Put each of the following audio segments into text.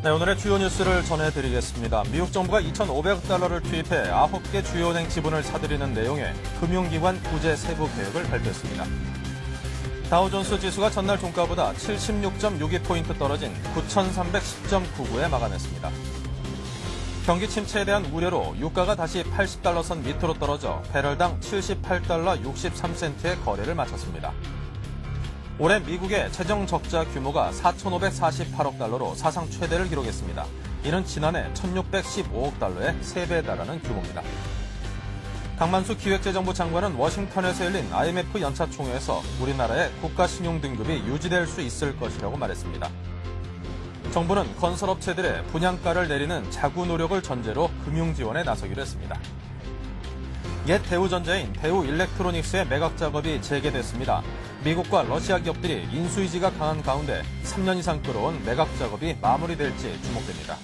네, 오늘의 주요 뉴스를 전해드리겠습니다. 미국 정부가 2,500억 달러를 투입해 9개 주요 은행 지분을 사들이는 내용의 금융기관 구제 세부 계획을 발표했습니다. 다우존스 지수가 전날 종가보다 76.62포인트 떨어진 9,310.99에 마감했습니다. 경기 침체에 대한 우려로 유가가 다시 80달러 선 밑으로 떨어져 배럴당 78달러 63센트의 거래를 마쳤습니다. 올해 미국의 재정 적자 규모가 4,548억 달러로 사상 최대를 기록했습니다. 이는 지난해 1,615억 달러의 3배에 달하는 규모입니다. 강만수 기획재정부 장관은 워싱턴에서 열린 IMF 연차 총회에서 우리나라의 국가신용등급이 유지될 수 있을 것이라고 말했습니다. 정부는 건설업체들의 분양가를 내리는 자구 노력을 전제로 금융지원에 나서기로 했습니다. 옛 대우전자인 대우일렉트로닉스의 매각 작업이 재개됐습니다. 미국과 러시아 기업들이 인수위지가 강한 가운데 3년 이상 끌어온 매각 작업이 마무리될지 주목됩니다.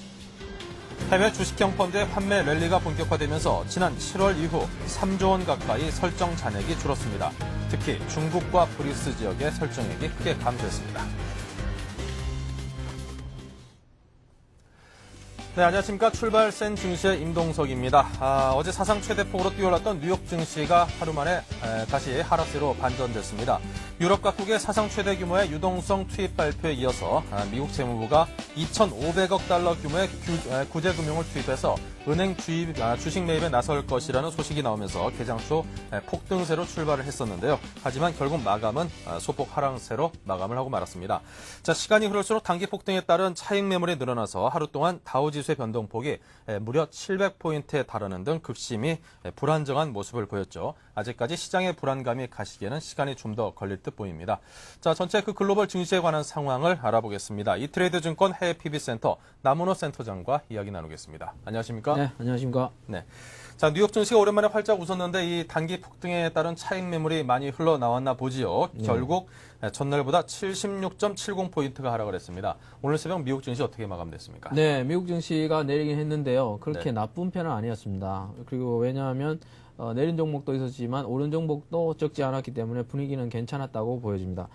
해외 주식형 펀드의 환매 랠리가 본격화되면서 지난 7월 이후 3조 원 가까이 설정 잔액이 줄었습니다. 특히 중국과 브리스 지역의 설정액이 크게 감소했습니다. 네, 안녕하십니까. 출발 센 증시의 임동석입니다. 어제 사상 최대폭으로 뛰어올랐던 뉴욕 증시가 하루 만에 다시 하락세로 반전됐습니다. 유럽 각국의 사상 최대 규모의 유동성 투입 발표에 이어서 미국 재무부가 2,500억 달러 규모의 구제금융을 투입해서 은행 주식 매입에 나설 것이라는 소식이 나오면서 개장 초 폭등세로 출발을 했었는데요. 하지만 결국 마감은 소폭 하락세로 마감을 하고 말았습니다. 자, 시간이 흐를수록 단기 폭등에 따른 차익 매물이 늘어나서 하루 동안 다우지수의 변동폭이 무려 700포인트에 달하는 등 극심히 불안정한 모습을 보였죠. 아직까지 시장의 불안감이 가시기에는 시간이 좀 더 걸릴 듯 보입니다. 자, 전체 그 글로벌 증시에 관한 상황을 알아보겠습니다. 이트레이드 증권 해외 PB센터 남은호 센터장과 이야기 나누겠습니다. 안녕하십니까? 네, 안녕하십니까? 네. 자, 뉴욕 증시가 오랜만에 활짝 웃었는데 이 단기 폭등에 따른 차익 매물이 많이 흘러나왔나 보지요. 네. 결국 전날보다 76.70포인트가 하락을 했습니다. 오늘 새벽 미국 증시 어떻게 마감됐습니까? 네, 미국 증시가 내리긴 했는데요. 그렇게 네. 나쁜 편은 아니었습니다. 그리고 왜냐하면 내린 종목도 있었지만 오른 종목도 적지 않았기 때문에 분위기는 괜찮았다고 보여집니다.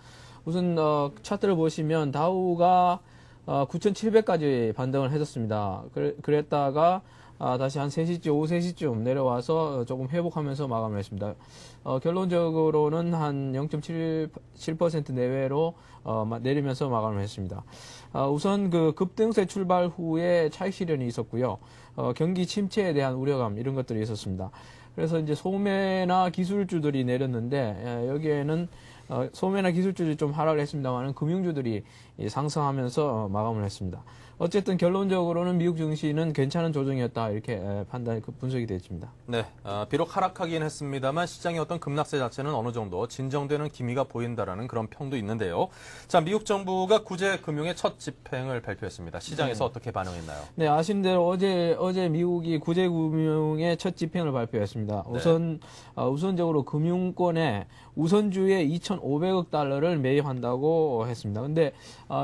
우선 차트를 보시면 다우가 9,700까지 반등을 했었습니다. 그랬다가 다시 한 3시쯤, 오후 3시쯤 내려와서 조금 회복하면서 마감을 했습니다. 결론적으로는 한 0.77% 내외로 내리면서 마감을 했습니다. 우선 그 급등세 출발 후에 차익 실현이 있었고요. 경기 침체에 대한 우려감 이런 것들이 있었습니다. 그래서 이제 소매나 기술주들이 내렸는데 여기에는 소매나 기술주들이 좀 하락을 했습니다만 금융주들이 상승하면서 마감을 했습니다. 어쨌든 결론적으로는 미국 증시는 괜찮은 조정이었다 이렇게 분석이 되어집니다. 네, 비록 하락하긴 했습니다만 시장의 어떤 급락세 자체는 어느 정도 진정되는 기미가 보인다라는 그런 평도 있는데요. 자, 미국 정부가 구제 금융의 첫 집행을 발표했습니다. 시장에서 어떻게 반응했나요? 네, 아시는 대로 어제 미국이 구제 금융의 첫 집행을 발표했습니다. 우선적으로 금융권에 우선주에 2,500억 달러를 매입한다고 했습니다. 근데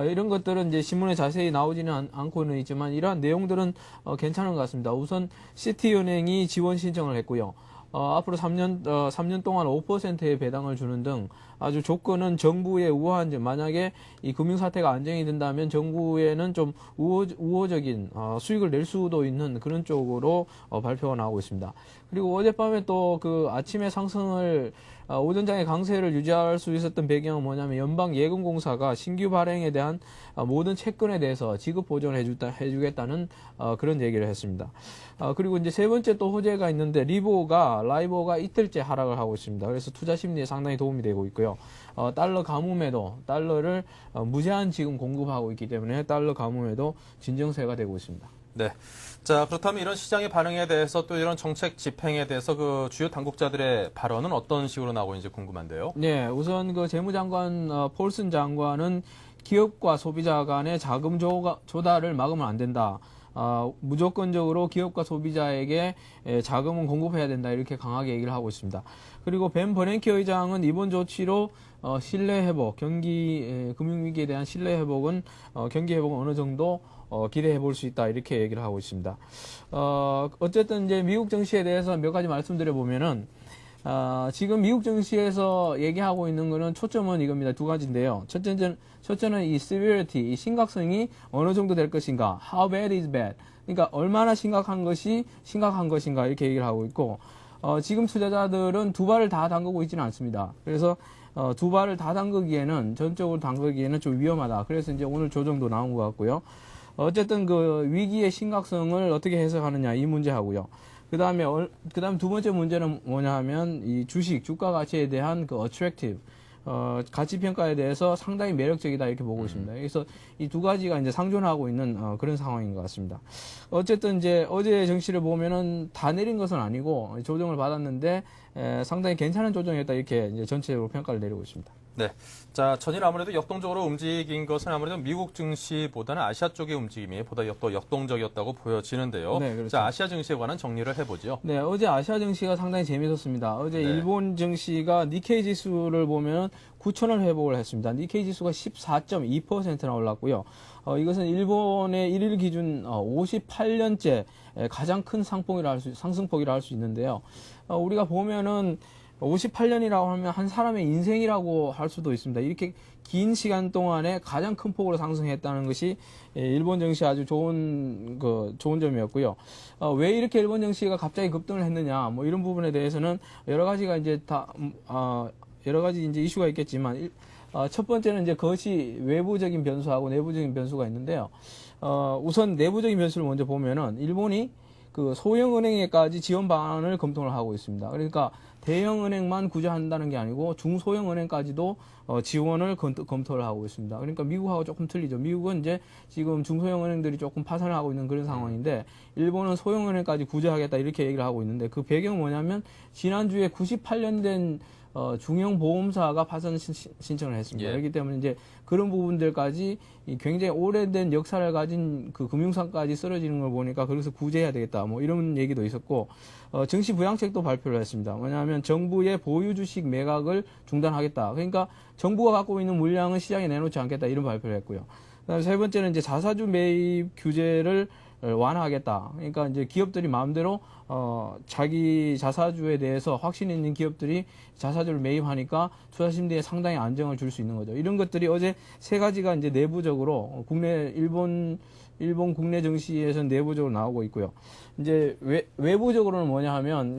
이런 것들은 이제 신문에 자세히 나오지는 않고는 있지만 이러한 내용들은 괜찮은 것 같습니다. 우선 시티은행이 지원 신청을 했고요. 앞으로 3년 동안 5%의 배당을 주는 등 아주 조건은 정부의 우호한 점, 만약에 이 금융사태가 안정이 된다면 정부에는 좀 우호적인 수익을 낼 수도 있는 그런 쪽으로 발표가 나오고 있습니다. 그리고 어젯밤에 또 그 아침에 상승을 오전장의 강세를 유지할 수 있었던 배경은 뭐냐면 연방예금공사가 신규 발행에 대한 모든 채권에 대해서 지급 보전을 해주겠다는 그런 얘기를 했습니다. 그리고 이제 세 번째 또 호재가 있는데 라이보가 이틀째 하락을 하고 있습니다. 그래서 투자 심리에 상당히 도움이 되고 있고요. 달러 가뭄에도 달러를 무제한 지금 공급하고 있기 때문에 달러 가뭄에도 진정세가 되고 있습니다. 네. 자, 그렇다면 이런 시장의 반응에 대해서 또 이런 정책 집행에 대해서 그 주요 당국자들의 발언은 어떤 식으로 나오고 있는지 궁금한데요. 네, 우선 그 재무장관 폴슨 장관은 기업과 소비자 간의 자금 조달을 막으면 안 된다. 무조건적으로 기업과 소비자에게 자금은 공급해야 된다. 이렇게 강하게 얘기를 하고 있습니다. 그리고 벤 버냉키 의장은 이번 조치로 신뢰 회복, 금융위기에 대한 신뢰 회복은 경기 회복은 어느 정도 기대해 볼 수 있다 이렇게 얘기를 하고 있습니다. 어쨌든 이제 미국 증시에 대해서 몇 가지 말씀드려 보면은 지금 미국 증시에서 얘기하고 있는 거는 초점은 이겁니다. 두 가지인데요. 첫째는 이 severity, 이 심각성이 어느 정도 될 것인가. How bad is bad? 그러니까 얼마나 심각한 것이 심각한 것인가 이렇게 얘기를 하고 있고, 지금 투자자들은 두 발을 다 담그고 있지는 않습니다. 그래서 두 발을 다 담그기에는, 전적으로 담그기에는 좀 위험하다. 그래서 이제 오늘 조정도 나온 것 같고요. 어쨌든 그 위기의 심각성을 어떻게 해석하느냐 이 문제하고요. 그다음 두 번째 문제는 뭐냐 하면 이 주가 가치에 대한 그 attractive, 가치 평가에 대해서 상당히 매력적이다 이렇게 보고 있습니다. 그래서 이 두 가지가 이제 상존하고 있는 그런 상황인 것 같습니다. 어쨌든 이제 어제 증시를 보면은 다 내린 것은 아니고 조정을 받았는데 상당히 괜찮은 조정이었다 이렇게 이제 전체적으로 평가를 내리고 있습니다. 네. 자, 전일 아무래도 역동적으로 움직인 것은 아무래도 미국 증시보다는 아시아 쪽의 움직임이 보다 또 역동적이었다고 보여지는데요. 네, 그렇죠. 자, 아시아 증시에 관한 정리를 해보죠. 네, 어제 아시아 증시가 상당히 재밌었습니다. 어제 네. 일본 증시가 니케이 지수를 보면 9,000을 회복을 했습니다. 니케이 지수가 14.2%나 올랐고요. 이것은 일본의 일일 기준 58년째 가장 큰 상승폭이라 할 수 있는데요. 우리가 보면은 58년이라고 하면 한 사람의 인생이라고 할 수도 있습니다. 이렇게 긴 시간 동안에 가장 큰 폭으로 상승했다는 것이 일본 증시 아주 좋은 점이었고요. 왜 이렇게 일본 증시가 갑자기 급등을 했느냐, 뭐 이런 부분에 대해서는 여러 가지가 이제 여러 가지 이제 이슈가 있겠지만, 첫 번째는 이제 그것이 외부적인 변수하고 내부적인 변수가 있는데요. 우선 내부적인 변수를 먼저 보면은 일본이 그 소형 은행에까지 지원 방안을 검토를 하고 있습니다. 그러니까 대형 은행만 구제한다는 게 아니고 중소형 은행까지도 지원을 검토를 하고 있습니다. 그러니까 미국하고 조금 틀리죠. 미국은 이제 지금 중소형 은행들이 조금 파산을 하고 있는 그런 상황인데, 일본은 소형 은행까지 구제하겠다 이렇게 얘기를 하고 있는데, 그 배경은 뭐냐면 지난주에 98년 된 중형 보험사가 파산 신청을 했습니다. 예. 그렇기 때문에 이제 그런 부분들까지 굉장히 오래된 역사를 가진 그 금융상까지 쓰러지는 걸 보니까 그래서 구제해야 되겠다, 뭐 이런 얘기도 있었고, 증시 부양책도 발표를 했습니다. 뭐냐면 정부의 보유 주식 매각을 중단하겠다. 그러니까 정부가 갖고 있는 물량은 시장에 내놓지 않겠다 이런 발표를 했고요. 그다음에 세 번째는 이제 자사주 매입 규제를 완화하겠다. 그러니까 이제 기업들이 마음대로 자기 자사주에 대해서 확신 있는 기업들이 자사주를 매입하니까 투자 심리에 상당히 안정을 줄 수 있는 거죠. 이런 것들이 어제 세 가지가 이제 내부적으로 일본 국내 증시에서 내부적으로 나오고 있고요. 이제 외부적으로는 뭐냐 하면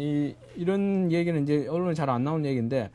이런 얘기는 이제 언론에 잘 안 나오는 얘기인데,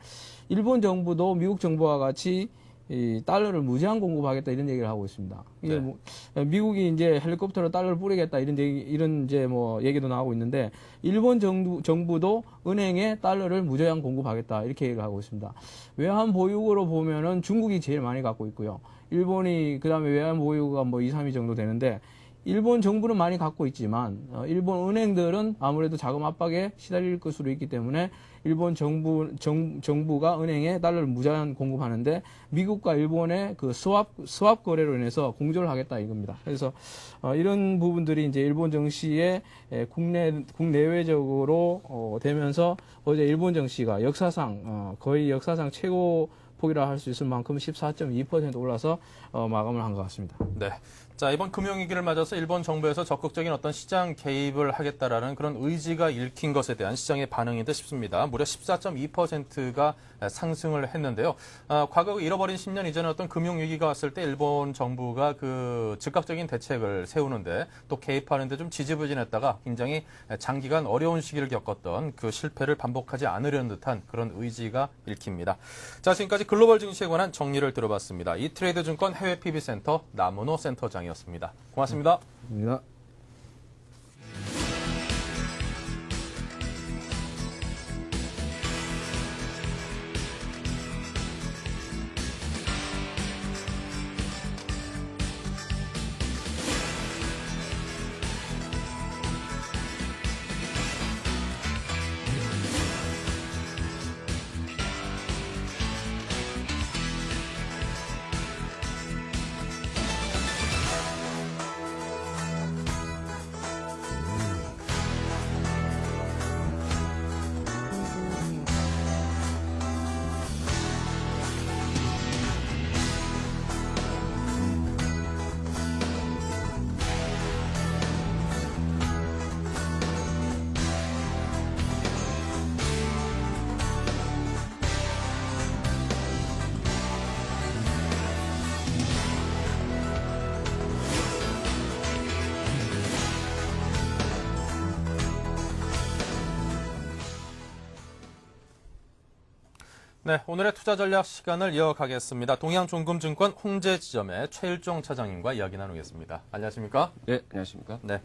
일본 정부도 미국 정부와 같이 이 달러를 무제한 공급하겠다 이런 얘기를 하고 있습니다. 이게 네. 뭐 미국이 이제 헬리콥터로 달러를 뿌리겠다 이런 이제 뭐 얘기도 나오고 있는데, 일본 정부도 은행에 달러를 무제한 공급하겠다 이렇게 얘기를 하고 있습니다. 외환 보유고로 보면은 중국이 제일 많이 갖고 있고요. 일본이 그다음에 외환 보유고가 뭐 2, 3위 정도 되는데, 일본 정부는 많이 갖고 있지만 일본 은행들은 아무래도 자금 압박에 시달릴 것으로 있기 때문에 일본 정부가 은행에 달러를 무제한 공급하는데, 미국과 일본의 그 스왑 거래로 인해서 공조를 하겠다 이겁니다. 그래서 이런 부분들이 이제 일본 증시에 국내외적으로 되면서 어제 일본 증시가 거의 역사상 최고 폭이라 할 수 있을 만큼 14.2% 올라서 마감을 한 것 같습니다. 네. 자, 이번 금융위기를 맞아서 일본 정부에서 적극적인 어떤 시장 개입을 하겠다라는 그런 의지가 읽힌 것에 대한 시장의 반응인 듯 싶습니다. 무려 14.2%가 상승을 했는데요. 과거 잃어버린 10년 이전에 어떤 금융위기가 왔을 때 일본 정부가 그 즉각적인 대책을 세우는데 또 개입하는데 좀 지지부진했다가 굉장히 장기간 어려운 시기를 겪었던 그 실패를 반복하지 않으려는 듯한 그런 의지가 읽힙니다. 자, 지금까지 글로벌 증시에 관한 정리를 들어봤습니다. 이트레이드 증권 해외 PB센터 남은호 센터장이었습니다. 고맙습니다. 감사합니다. 네, 오늘의 투자 전략 시간을 이어가겠습니다. 동양종금증권 홍제 지점의 최일종 차장님과 이야기 나누겠습니다. 안녕하십니까? 네, 안녕하십니까? 네.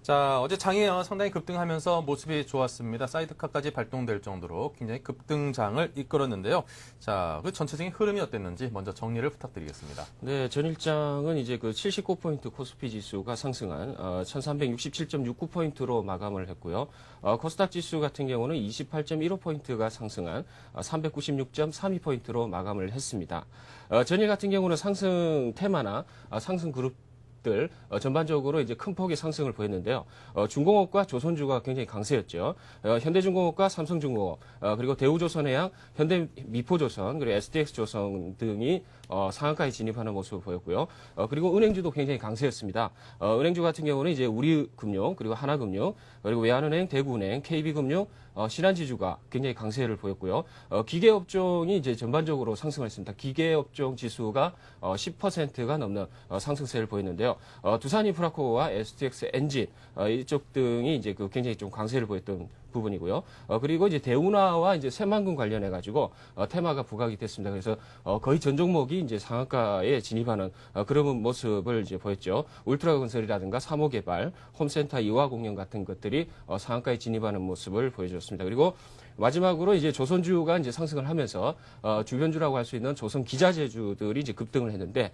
자, 어제 장이 상당히 급등하면서 모습이 좋았습니다. 사이드카까지 발동될 정도로 굉장히 급등장을 이끌었는데요. 자, 그 전체적인 흐름이 어땠는지 먼저 정리를 부탁드리겠습니다. 네, 전일장은 이제 그 79포인트 코스피 지수가 상승한 1367.69포인트로 마감을 했고요. 코스닥 지수 같은 경우는 28.15포인트가 상승한 396.32포인트로 마감을 했습니다. 전일 같은 경우는 상승 테마나 상승 그룹 전반적으로 이제 큰 폭의 상승을 보였는데요. 중공업과 조선주가 굉장히 강세였죠. 현대중공업과 삼성중공업, 그리고 대우조선해양, 현대미포조선, 그리고 SDX조선 등이 상한가에 진입하는 모습을 보였고요. 그리고 은행주도 굉장히 강세였습니다. 은행주 같은 경우는 이제 우리금융, 그리고 하나금융, 그리고 외환은행, 대구은행, KB금융, 신한지주가 굉장히 강세를 보였고요. 기계업종이 이제 전반적으로 상승을 했습니다. 기계업종 지수가 10%가 넘는 상승세를 보였는데요. 두산인프라코어와 STX 엔진 이쪽 등이 이제 그 굉장히 좀 강세를 보였던 부분이고요. 그리고 이제 대운하와 이제 새만금 관련해 가지고 테마가 부각이 됐습니다. 그래서 거의 전 종목이 이제 상한가에 진입하는 그런 모습을 이제 보였죠. 울트라건설이라든가 사모개발, 홈센터 이화공영 같은 것들이 상한가에 진입하는 모습을 보여줬습니다. 그리고 마지막으로 이제 조선주가 이제 상승을 하면서 주변주라고 할 수 있는 조선 기자재주들이 이제 급등을 했는데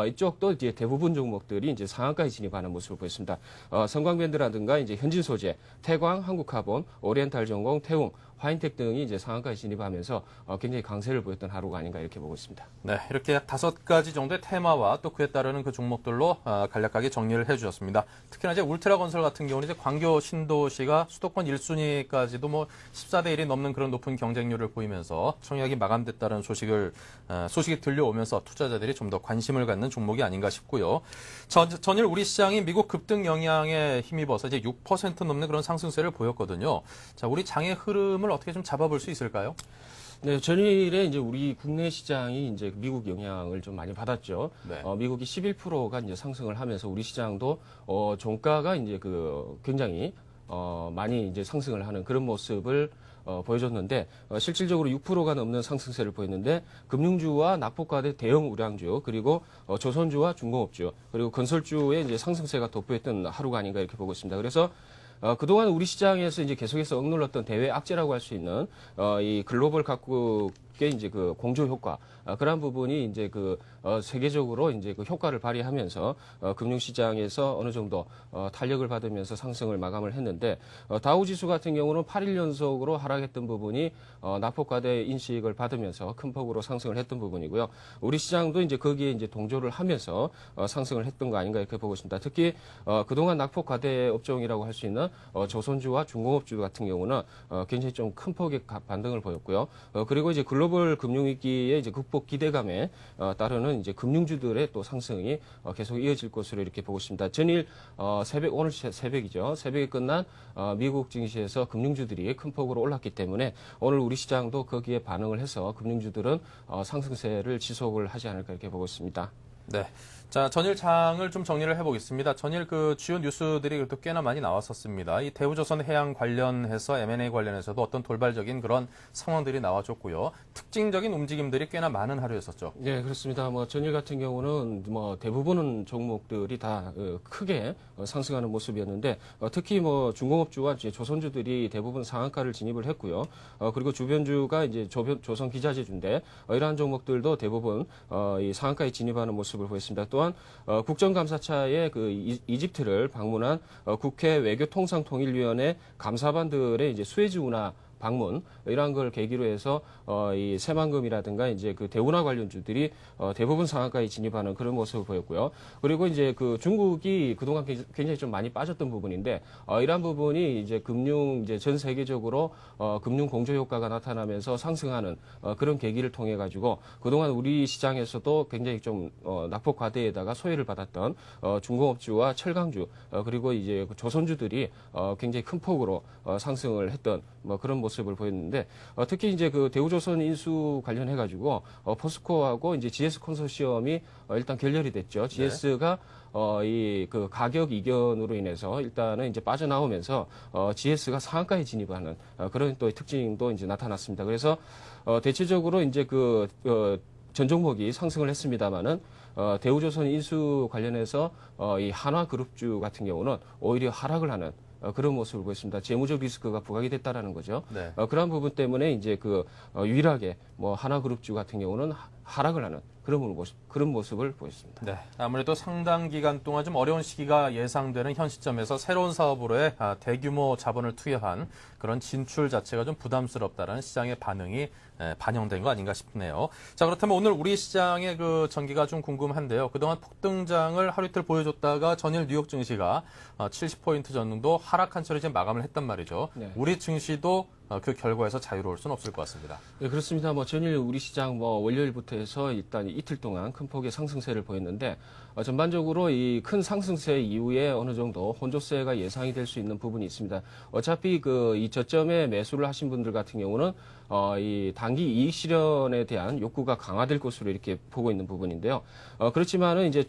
이쪽도 이제 대부분 종목들이 이제 상한가에 진입하는 모습을 보였습니다. 성광밴드라든가 이제 현진소재, 태광, 한국카본, 오리엔탈전공, 태웅, 화인텍 등이 이제 상한가에 진입하면서 굉장히 강세를 보였던 하루가 아닌가 이렇게 보고 있습니다. 네, 이렇게 약 5가지 정도의 테마와 또 그에 따르는 그 종목들로 간략하게 정리를 해주셨습니다. 특히나 이제 울트라건설 같은 경우는 이제 광교 신도시가 수도권 1순위까지도 뭐 14대 1이 넘는 그런 높은 경쟁률을 보이면서 청약이 마감됐다는 소식이 들려오면서 투자자들이 좀 더 관심을 갖는 종목이 아닌가 싶고요. 전일 우리 시장이 미국 급등 영향에 힘입어서 이제 6% 넘는 그런 상승세를 보였거든요. 자, 우리 장의 흐름을 어떻게 좀 잡아볼 수 있을까요? 네, 전일에 이제 우리 국내 시장이 이제 미국 영향을 좀 많이 받았죠. 네. 미국이 11%가 이제 상승을 하면서 우리 시장도 종가가 이제 그 굉장히 많이 이제 상승을 하는 그런 모습을 보여줬는데 실질적으로 6%가 넘는 상승세를 보였는데 금융주와 낙폭과대 대형 우량주 그리고 조선주와 중공업주 그리고 건설주의 이제 상승세가 돋보였던 하루가 아닌가 이렇게 보고 있습니다. 그래서 그동안 우리 시장에서 이제 계속해서 억눌렀던 대외 악재라고 할 수 있는 이 글로벌 각국의 이제 그 공조 효과 그런 부분이 이제 그 세계적으로 이제 그 효과를 발휘하면서 금융시장에서 어느 정도 탄력을 받으면서 상승을 마감을 했는데 다우 지수 같은 경우는 8일 연속으로 하락했던 부분이 낙폭과대 인식을 받으면서 큰 폭으로 상승을 했던 부분이고요. 우리 시장도 이제 거기에 이제 동조를 하면서 상승을 했던 거 아닌가 이렇게 보고 있습니다. 특히 그동안 낙폭과대 업종이라고 할 수 있는 조선주와 중공업주 같은 경우는 굉장히 좀 큰 폭의 반등을 보였고요. 그리고 이제 글로벌 금융위기의 이제 극복 기대감에 따르는 이제 금융주들의 또 상승이 계속 이어질 것으로 이렇게 보고 있습니다. 전일 오늘 새벽이죠. 새벽에 끝난 미국 증시에서 금융주들이 큰 폭으로 올랐기 때문에 오늘 우리 시장도 거기에 반응을 해서 금융주들은 상승세를 지속을 하지 않을까 이렇게 보고 있습니다. 네. 자, 전일 장을 좀 정리를 해보겠습니다. 전일 그 주요 뉴스들이 그래도 꽤나 많이 나왔었습니다. 이 대우조선 해양 관련해서 M&A 관련해서도 어떤 돌발적인 그런 상황들이 나와줬고요. 특징적인 움직임들이 꽤나 많은 하루였었죠. 네, 그렇습니다. 뭐 전일 같은 경우는 뭐 대부분은 종목들이 다 크게 상승하는 모습이었는데 특히 뭐 중공업주와 이제 조선주들이 대부분 상한가를 진입을 했고요. 그리고 주변주가 이제 조선 기자재주인데 이러한 종목들도 대부분 이 상한가에 진입하는 모습을 보였습니다. 또한 국정감사차에 그 이집트를 방문한 국회 외교통상통일위원회 감사반들의 이제 수에즈 운하 방문 이러한 걸 계기로 해서 이 새만금이라든가 이제 그 대운하 관련주들이 대부분 상한가에 진입하는 그런 모습을 보였고요. 그리고 이제 그 중국이 그동안 굉장히 좀 많이 빠졌던 부분인데 이러한 부분이 이제 금융 이제 전 세계적으로 금융 공조 효과가 나타나면서 상승하는 그런 계기를 통해 가지고 그동안 우리 시장에서도 굉장히 좀 낙폭 과대에다가 소외를 받았던 중공업주와 철강주 그리고 이제 그 조선주들이 굉장히 큰 폭으로 상승을 했던 뭐 그런 모습 모습을 보였는데 특히 이제 그 대우조선 인수 관련해 가지고 포스코하고 이제 GS 컨소시엄이 일단 결렬이 됐죠. GS가 이 그 가격 이견으로 인해서 일단은 이제 빠져나오면서 GS가 상한가에 진입하는 그런 또 특징도 이제 나타났습니다. 그래서 대체적으로 이제 전 종목이 상승을 했습니다만은 대우조선 인수 관련해서 이 한화그룹주 같은 경우는 오히려 하락을 하는 그런 모습을 보였습니다. 재무적 리스크가 부각이 됐다라는 거죠. 네. 그러한 부분 때문에 이제 유일하게 뭐 하나그룹주 같은 경우는 하락을 하는 그런 모습을 보였습니다. 네, 아무래도 상당 기간 동안 좀 어려운 시기가 예상되는 현 시점에서 새로운 사업으로의 대규모 자본을 투여한 그런 진출 자체가 좀 부담스럽다라는 시장의 반응이 반영된 거 아닌가 싶네요. 자, 그렇다면 오늘 우리 시장의 그 전기가 좀 궁금한데요. 그동안 폭등장을 하루 이틀 보여줬다가 전일 뉴욕 증시가 70포인트 정도 하락한 채로 이제 마감을 했단 말이죠. 네. 우리 증시도 그 결과에서 자유로울 수는 없을 것 같습니다. 네, 그렇습니다. 전일 우리 시장 월요일부터 해서 일단 이틀 동안 큰 폭의 상승세를 보였는데 전반적으로 이 큰 상승세 이후에 어느 정도 혼조세가 예상이 될 수 있는 부분이 있습니다. 어차피 이 저점에 매수를 하신 분들 같은 경우는 이 단기 이익 실현에 대한 욕구가 강화될 것으로 이렇게 보고 있는 부분인데요. 그렇지만은 이제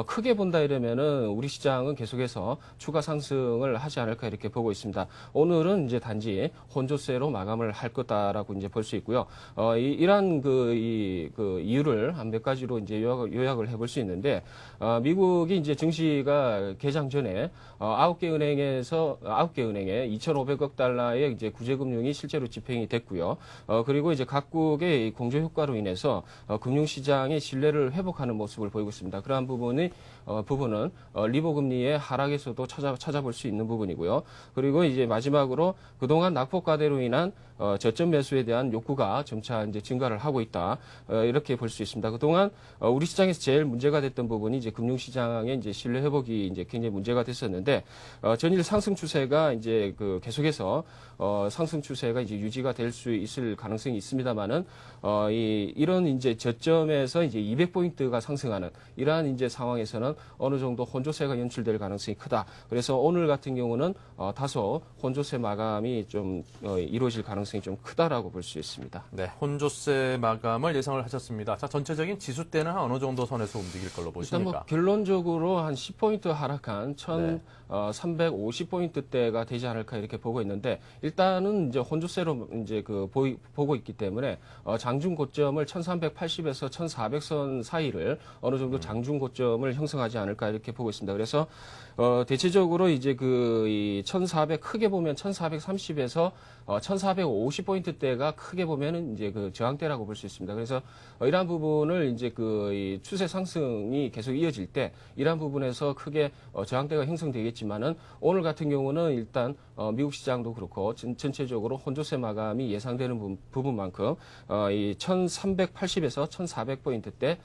크게 본다 이러면은 우리 시장은 계속해서 추가 상승을 하지 않을까 이렇게 보고 있습니다. 오늘은 이제 단지 혼조세로 마감을 할 거다라고 이제 볼 수 있고요. 이러한 이유를 한 몇 가지로 이제 요약을 해볼 수 있는데, 미국이 이제 증시가 개장 전에 9개 은행에 2,500억 달러의 이제 구제금융이 실제로 집행이 됐고요. 그리고 이제 각국의 공조 효과로 인해서 금융시장의 신뢰를 회복하는 모습을 보이고 있습니다. 그러한 부분은 리보 금리의 하락에서도 찾아볼 수 있는 부분이고요. 그리고 이제 마지막으로 그동안 낙폭과대로 인한 저점 매수에 대한 욕구가 점차 이제 증가를 하고 있다. 이렇게 볼 수 있습니다. 그동안 우리 시장에서 제일 문제가 됐던 부분이 이제 금융시장의 이제 신뢰 회복이 이제 굉장히 문제가 됐었는데 전일 상승 추세가 이제 계속해서 상승 추세가 이제 유지가 될 수 있을 가능성이 있습니다만은 이런 이제 저점에서 이제 200포인트가 상승하는 이러한 이제 상황에서는 어느 정도 혼조세가 연출될 가능성이 크다. 그래서 오늘 같은 경우는 다소 혼조세 마감이 좀 이루어질 가능성이 좀 크다라고 볼 수 있습니다. 네, 혼조세 마감을 예상을 하셨습니다. 자, 전체적인 지수대는 어느 정도 선에서 움직일 걸로 보십니까? 일단 결론적으로 한 10포인트 하락한 1,350포인트대가 되지 않을까 이렇게 보고 있는데 일단은 이제 혼조세로 이제 보고 있기 때문에 장중 고점을 1,380에서 1,400선 사이를 어느 정도 장중 고점을 형성하지 않을까 이렇게 보고 있습니다. 그래서 대체적으로 이제 이 1,400 크게 보면 1,430에서 1,450포인트대가 크게 보면은 이제 저항대라고 볼 수 있습니다. 그래서 이러한 부분을 이제 이 추세 상승이 계속 이어질 때 이러한 부분에서 크게 저항대가 형성되겠지만은 오늘 같은 경우는 일단 미국 시장도 그렇고 전체적으로 혼조세 마감이 예상되는 부분만큼 이 1,380에서 1,400포인트대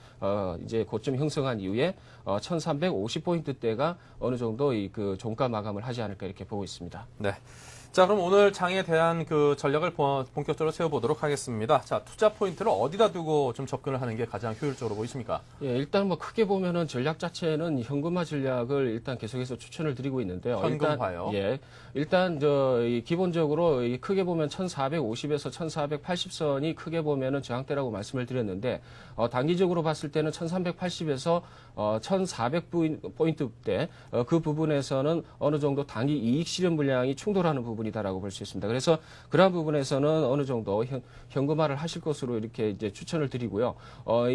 이제 고점 형성한 이후에 1,350포인트대가 어느 정도 종가 마감을 하지 않을까 이렇게 보고 있습니다. 네. 자, 그럼 오늘 장에 대한 전략을 본격적으로 세워보도록 하겠습니다. 자, 투자 포인트를 어디다 두고 좀 접근을 하는 게 가장 효율적으로 보이십니까? 예, 일단 크게 보면은 전략 자체는 현금화 전략을 일단 계속해서 추천을 드리고 있는데요. 현금화요? 일단 기본적으로 크게 보면 1,450에서 1,480선이 크게 보면은 저항대라고 말씀을 드렸는데 단기적으로 봤을 때는 1,380에서 1,400포인트대 그 부분에서는 어느 정도 단기 이익 실현 물량이 충돌하는 부분이다라고 볼 수 있습니다. 그래서 그러한 부분에서는 어느 정도 현금화를 하실 것으로 이렇게 이제 추천을 드리고요.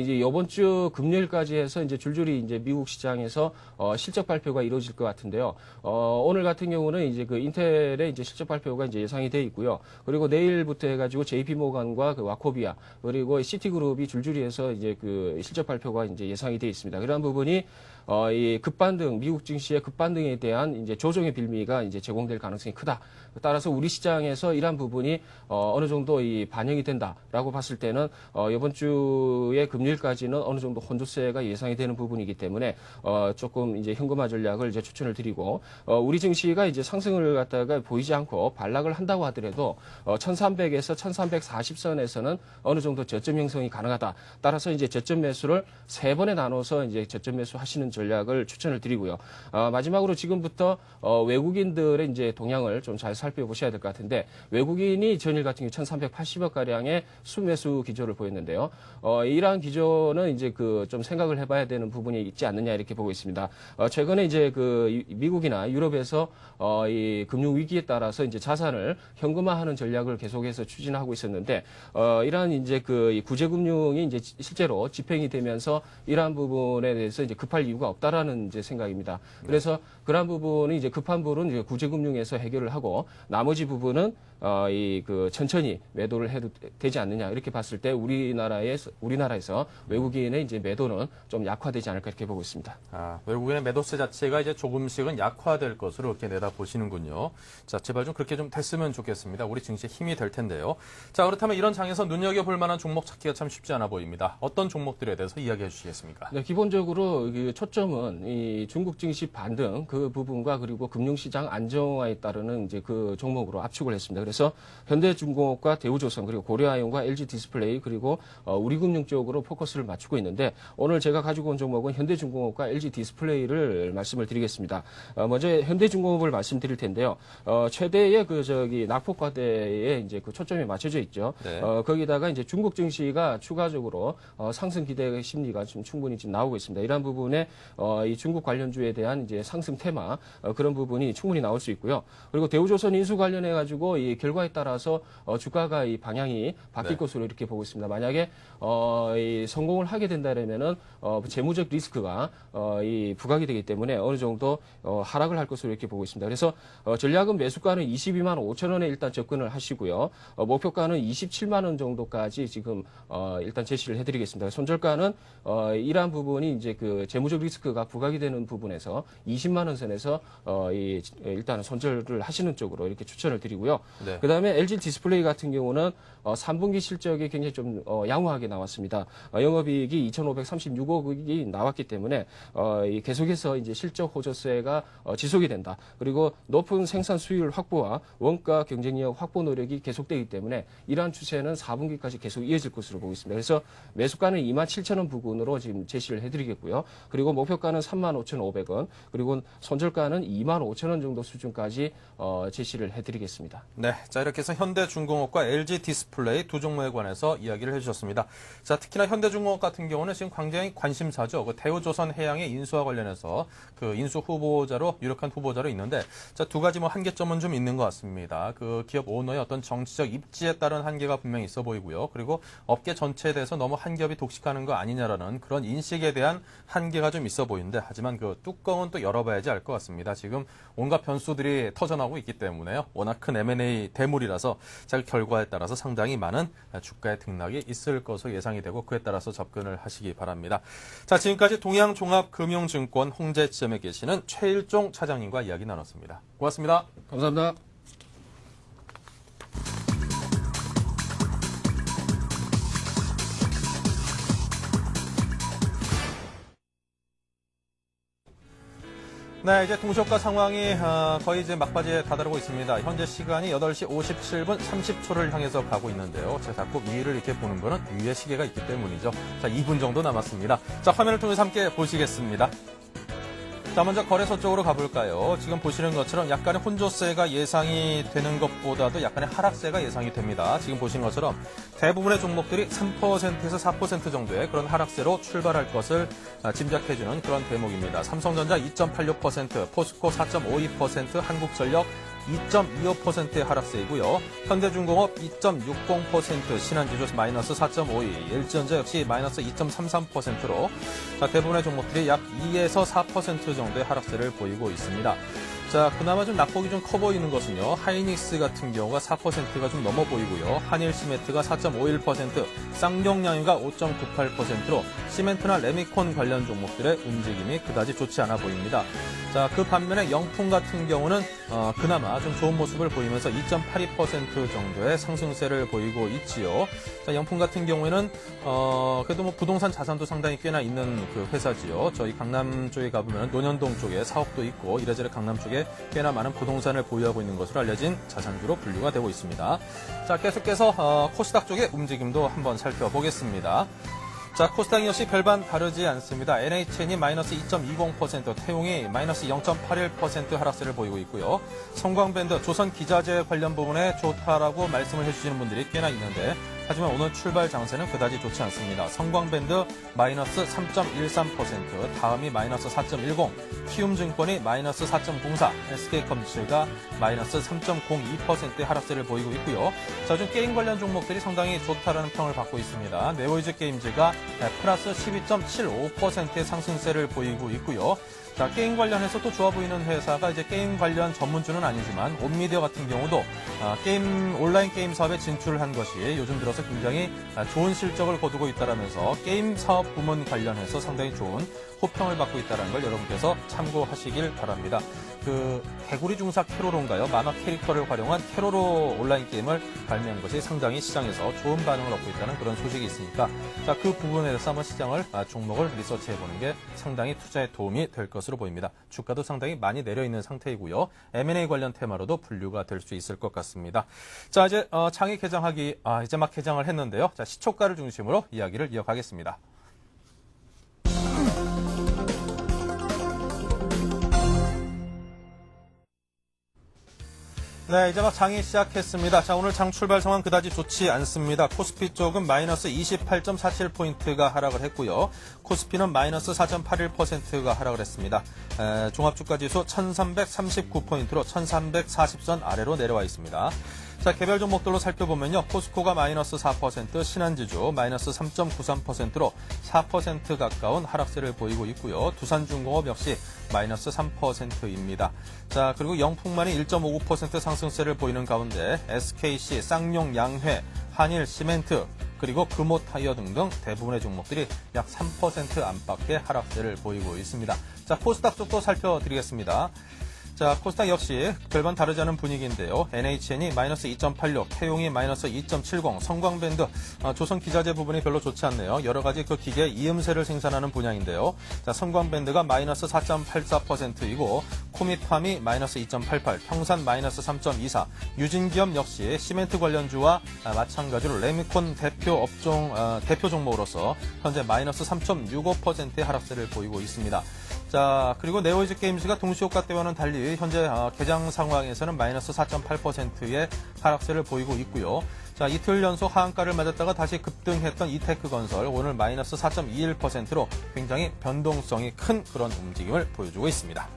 이제 이번 주 금요일까지 해서 이제 줄줄이 이제 미국 시장에서 실적 발표가 이루어질 것 같은데요. 오늘 같은 경우는 이제 인텔의 이제 실적 발표가 이제 예상이 돼 있고요. 그리고 내일부터 해가지고 JP 모건과 와코비아 그리고 시티그룹이 줄줄이 해서 이제 실적 발표가 이제 예상이 돼 있습니다. 그러한 부분이 이 급반등, 미국 증시의 급반등에 대한 이제 조정의 빌미가 이제 제공될 가능성이 크다. 따라서 우리 시장에서 이러한 부분이 어느 정도 반영이 된다라고 봤을 때는 이번 주의 금요일까지는 어느 정도 혼조세가 예상이 되는 부분이기 때문에 조금 이제 현금화 전략을 이제 추천을 드리고 우리 증시가 이제 상승을 갖다가 보이지 않고 반락을 한다고 하더라도 1,300에서 1,340선에서는 어느 정도 저점 형성이 가능하다. 따라서 이제 저점 매수를 세 번에 나눠서 이제 저점 매수 하시는 전략을 추천을 드리고요. 마지막으로 지금부터 외국인들의 이제 동향을 좀 잘 살펴보셔야 될 것 같은데 외국인이 전일 같은 경우 1,380억 가량의 수매수 기조를 보였는데요. 이러한 기조는 이제 그 좀 생각을 해봐야 되는 부분이 있지 않느냐 이렇게 보고 있습니다. 최근에 이제 그 미국이나 유럽에서 이 금융 위기에 따라서 이제 자산을 현금화하는 전략을 계속해서 추진하고 있었는데 이러한 이제 그 구제금융이 이제 실제로 집행이 되면서 이러한 부분에 대해서 이제 급할 이유가 없다라는 이제 생각입니다. 그래서 그러한 부분이 이제 급한 부분은 이제 구제금융에서 해결을 하고 나머지 부분은 이 그 천천히 매도를 해도 되지 않느냐 이렇게 봤을 때 우리나라에서 외국인의 이제 매도는 좀 약화되지 않을까 이렇게 보고 있습니다. 외국인의 매도세 자체가 이제 조금씩은 약화될 것으로 이렇게 내다 보시는군요. 자, 제발 좀 그렇게 좀 됐으면 좋겠습니다. 우리 증시에 힘이 될 텐데요. 자, 그렇다면 이런 장에서 눈여겨볼 만한 종목 찾기가 참 쉽지 않아 보입니다. 어떤 종목들에 대해서 이야기해 주시겠습니까? 네, 기본적으로 초점은 이 중국 증시 반등 그 부분과 그리고 금융시장 안정화에 따르는 이제 그 종목으로 압축을 했습니다. 그래서 현대중공업과 대우조선 그리고 고려아연과 LG디스플레이 그리고 우리금융 쪽으로 포커스를 맞추고 있는데 오늘 제가 가지고 온 종목은 현대중공업과 LG디스플레이를 말씀을 드리겠습니다. 먼저 현대중공업을 말씀드릴 텐데요. 최대의 낙폭과대에 이제 그 초점이 맞춰져 있죠. 네. 거기다가 이제 중국 증시가 추가적으로 상승 기대 심리가 좀 충분히 지금 나오고 있습니다. 이러한 부분에 이 중국 관련주에 대한 이제 상승 테마 그런 부분이 충분히 나올 수 있고요. 그리고 대우조선 인수 관련해 가지고 이 결과에 따라서 주가가 이 방향이 바뀔 것으로 이렇게 보고 있습니다. 만약에 이 성공을 하게 된다면은 재무적 리스크가 이 부각이 되기 때문에 어느 정도 하락을 할 것으로 이렇게 보고 있습니다. 그래서 전략은 매수가는 22만 5천 원에 일단 접근을 하시고요. 목표가는 27만 원 정도까지 지금 일단 제시를 해드리겠습니다. 손절가는 이러한 부분이 이제 그 재무적 리스크가 부각이 되는 부분에서 20만 원 선에서 일단은 손절을 하시는 쪽으로 이렇게 추천을 드리고요. 네. 그다음에 LG 디스플레이 같은 경우는 3분기 실적이 굉장히 좀 양호하게 나왔습니다. 영업이익이 2,536억이 나왔기 때문에 계속해서 이제 실적 호조세가 지속이 된다. 그리고 높은 생산 수율 확보와 원가 경쟁력 확보 노력이 계속되기 때문에 이러한 추세는 4분기까지 계속 이어질 것으로 보고 있습니다. 그래서 매수가는 27,000원 부근으로 지금 제시를 해드리겠고요. 그리고 목표가는 35,500원, 그리고 손절가는 25,000원 정도 수준까지 제시를 해드리겠습니다. 네, 자 이렇게 해서 현대중공업과 LG디스플레이 두 종목에 관해서 이야기를 해주셨습니다. 자, 특히나 현대중공업 같은 경우는 지금 굉장히 관심사죠. 그 대우조선 해양의 인수와 관련해서 그 인수 후보자로 유력한 후보자로 있는데, 자, 두 가지 뭐 한계점은 좀 있는 것 같습니다. 그 기업 오너의 어떤 정치적 입지에 따른 한계가 분명히 있어 보이고요. 그리고 업계 전체에 대해서 너무 한 기업이 독식하는 거 아니냐라는 그런 인식에 대한 한계가 좀 있어 보이는데, 하지만 그 뚜껑은 또 열어봐야지 알 것 같습니다. 지금 온갖 변수들이 터져나오고 있기 때문에요. 워낙 큰 M&A 대물이라서 자, 결과에 따라서 상당히 많은 주가의 등락이 있을 것으로 예상이 되고 그에 따라서 접근을 하시기 바랍니다. 자, 지금까지 동양종합금융증권 홍제점에 계시는 최일종 차장님과 이야기 나눴습니다. 고맙습니다. 감사합니다. 네, 이제 동시효과 상황이 거의 이제 막바지에 다다르고 있습니다. 현재 시간이 8시 57분 30초를 향해서 가고 있는데요. 제가 자꾸 위를 이렇게 보는 거는 위에 시계가 있기 때문이죠. 자, 2분 정도 남았습니다. 자, 화면을 통해서 함께 보시겠습니다. 자, 먼저 거래소 쪽으로 가볼까요? 지금 보시는 것처럼 약간의 혼조세가 예상이 되는 것보다도 약간의 하락세가 예상이 됩니다. 지금 보시는 것처럼 대부분의 종목들이 3%에서 4% 정도의 그런 하락세로 출발할 것을 짐작해주는 그런 대목입니다. 삼성전자 2.86%, 포스코 4.52%, 한국전력 2.25%의 하락세이고요. 현대중공업 2.60%, 신한지주 마이너스 4.52%, LG전자 역시 마이너스 2.33%로 대부분의 종목들이 약 2에서 4% 정도의 하락세를 보이고 있습니다. 자, 그나마 좀 낙폭이 좀 커 보이는 것은요. 하이닉스 같은 경우가 4%가 좀 넘어 보이고요. 한일시멘트가 4.51%, 쌍용양유가 5.98%로 시멘트나 레미콘 관련 종목들의 움직임이 그다지 좋지 않아 보입니다. 자, 그 반면에 영풍 같은 경우는 그나마 좀 좋은 모습을 보이면서 2.82% 정도의 상승세를 보이고 있지요. 자, 영풍 같은 경우에는 그래도 뭐 부동산 자산도 상당히 꽤나 있는 그 회사지요. 저희 강남 쪽에 가보면 논현동 쪽에 사옥도 있고 이래저래 강남 쪽에 꽤나 많은 부동산을 보유하고 있는 것으로 알려진 자산주로 분류가 되고 있습니다. 자, 계속해서 코스닥 쪽의 움직임도 한번 살펴보겠습니다. 자, 코스닥 역시 별반 다르지 않습니다. NHN이 마이너스 2.20%, 태용이 마이너스 0.81% 하락세를 보이고 있고요. 성광밴드, 조선기자재 관련 부분에 좋다라고 말씀을 해주시는 분들이 꽤나 있는데, 하지만 오늘 출발 장세는 그다지 좋지 않습니다. 성광밴드 마이너스 3.13%, 다음이 마이너스 4.10%, 키움증권이 마이너스 4.04%, SK컴퓨터가 마이너스 3.02%의 하락세를 보이고 있고요. 자, 요즘 게임 관련 종목들이 상당히 좋다라는 평을 받고 있습니다. 네오이즈 게임즈가 플러스 12.75%의 상승세를 보이고 있고요. 자, 게임 관련해서 또 좋아 보이는 회사가 이제 게임 관련 전문주는 아니지만 온미디어 같은 경우도 온라인 게임 사업에 진출을 한 것이 요즘 들어서 굉장히 좋은 실적을 거두고 있다라면서 게임 사업 부문 관련해서 상당히 좋은 호평을 받고 있다는 걸 여러분께서 참고하시길 바랍니다. 개구리 중사 캐로로인가요? 만화 캐릭터를 활용한 캐로로 온라인 게임을 발매한 것이 상당히 시장에서 좋은 반응을 얻고 있다는 그런 소식이 있으니까 자, 그 부분에 대해서 한번 종목을 리서치해보는 게 상당히 투자에 도움이 될 것으로 보입니다. 주가도 상당히 많이 내려있는 상태이고요. M&A 관련 테마로도 분류가 될 수 있을 것 같습니다. 자, 이제 장이 이제 막 개장을 했는데요. 자, 시초가를 중심으로 이야기를 이어가겠습니다. 네, 이제 막 장이 시작했습니다. 자, 오늘 장 출발 상황 그다지 좋지 않습니다. 코스피 쪽은 마이너스 28.47포인트가 하락을 했고요. 코스피는 마이너스 4.81%가 하락을 했습니다. 종합주가지수 1339포인트로 1340선 아래로 내려와 있습니다. 자, 개별 종목들로 살펴보면요. 포스코가 마이너스 4%, 신한지주 마이너스 3.93%로 4% 가까운 하락세를 보이고 있고요. 두산중공업 역시 마이너스 3%입니다. 자, 그리고 영풍만이 1.59% 상승세를 보이는 가운데 SKC, 쌍용, 양회, 한일, 시멘트, 그리고 금호타이어 등등 대부분의 종목들이 약 3% 안팎의 하락세를 보이고 있습니다. 자, 코스닥 쪽도 살펴드리겠습니다. 자, 코스닥 역시 별반 다르지 않은 분위기인데요. NHN이 마이너스 2.86, 태용이 마이너스 2.70, 성광밴드, 조선기자재 부분이 별로 좋지 않네요. 여러 가지 그 기계 이음새를 생산하는 분야인데요. 자, 성광밴드가 마이너스 4.84%이고, 코미팜이 마이너스 2.88, 평산 마이너스 3.24, 유진기업 역시 시멘트 관련주와 마찬가지로 레미콘 대표 종목으로서 현재 마이너스 3.65%의 하락세를 보이고 있습니다. 자, 그리고 네오이즈 게임즈가 동시효과 때와는 달리 현재 개장 상황에서는 마이너스 4.8%의 하락세를 보이고 있고요. 자, 이틀 연속 하한가를 맞았다가 다시 급등했던 이테크건설 오늘 마이너스 4.21%로 굉장히 변동성이 큰 그런 움직임을 보여주고 있습니다.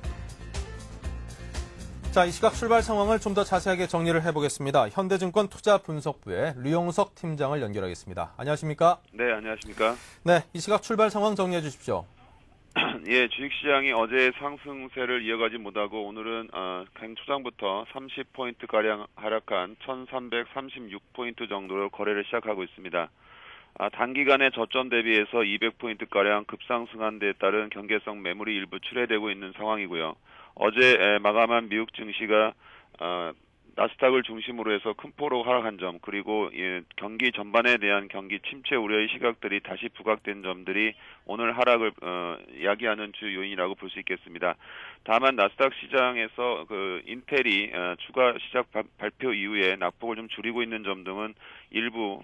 자, 이 시각 출발 상황을 좀 더 자세하게 정리를 해보겠습니다. 현대증권 투자분석부의 류용석 팀장을 연결하겠습니다. 안녕하십니까? 네, 안녕하십니까? 네, 이 시각 출발 상황 정리해 주십시오. 예, 주식시장이 어제 상승세를 이어가지 못하고 오늘은 초장부터 30포인트가량 하락한 1336포인트 정도로 거래를 시작하고 있습니다. 단기간에 저점 대비해서 200포인트가량 급상승한 데에 따른 경계성 매물이 일부 출회되고 있는 상황이고요. 어제 마감한 미국 증시가 나스닥을 중심으로 해서 큰 폭으로 하락한 점, 그리고 경기 전반에 대한 경기 침체 우려의 시각들이 다시 부각된 점들이 오늘 하락을 야기하는 주 요인이라고 볼 수 있겠습니다. 다만 나스닥 시장에서 인텔이 추가 시작 발표 이후에 낙폭을 좀 줄이고 있는 점 등은 일부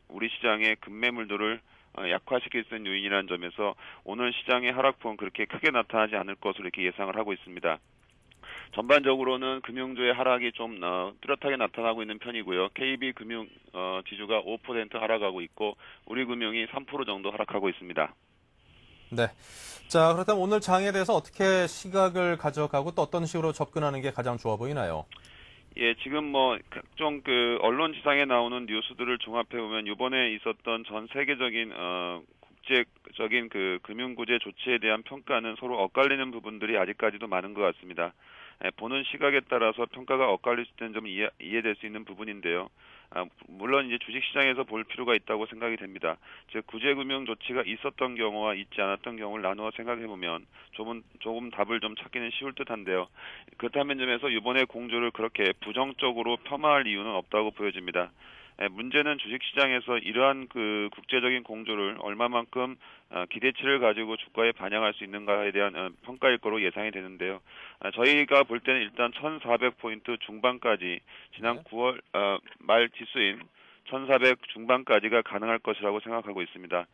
우리 시장의 급매물들을 약화시킬 수 있는 요인이라는 점에서 오늘 시장의 하락폭은 그렇게 크게 나타나지 않을 것으로 이렇게 예상을 하고 있습니다. 전반적으로는 금융주의 하락이 좀 뚜렷하게 나타나고 있는 편이고요. KB금융 지주가 5% 하락하고 있고 우리금융이 3% 정도 하락하고 있습니다. 네. 자, 그렇다면 오늘 장에 대해서 어떻게 시각을 가져가고 또 어떤 식으로 접근하는 게 가장 좋아 보이나요? 예, 지금 각종 언론 지상에 나오는 뉴스들을 종합해 보면 이번에 있었던 전 세계적인 국제적인 금융구제 조치에 대한 평가는 서로 엇갈리는 부분들이 아직까지도 많은 것 같습니다. 보는 시각에 따라서 평가가 엇갈릴 수 있는 점은 이해될 수 있는 부분인데요. 물론 이제 주식시장에서 볼 필요가 있다고 생각이 됩니다. 즉 구제금융 조치가 있었던 경우와 있지 않았던 경우를 나누어 생각해보면 조금 답을 좀 찾기는 쉬울 듯한데요. 그렇다면 점에서 이번에 공조를 그렇게 부정적으로 폄하할 이유는 없다고 보여집니다. 문제는 주식시장에서 이러한 국제적인 공조를 얼마만큼 기대치를 가지고 주가에 반영할 수 있는가에 대한 평가일 거로 예상이 되는데요. 저희가 볼 때는 일단 1400포인트 중반까지 지난 9월 말 지수인 1400 중반까지가 가능할 것이라고 생각하고 있습니다.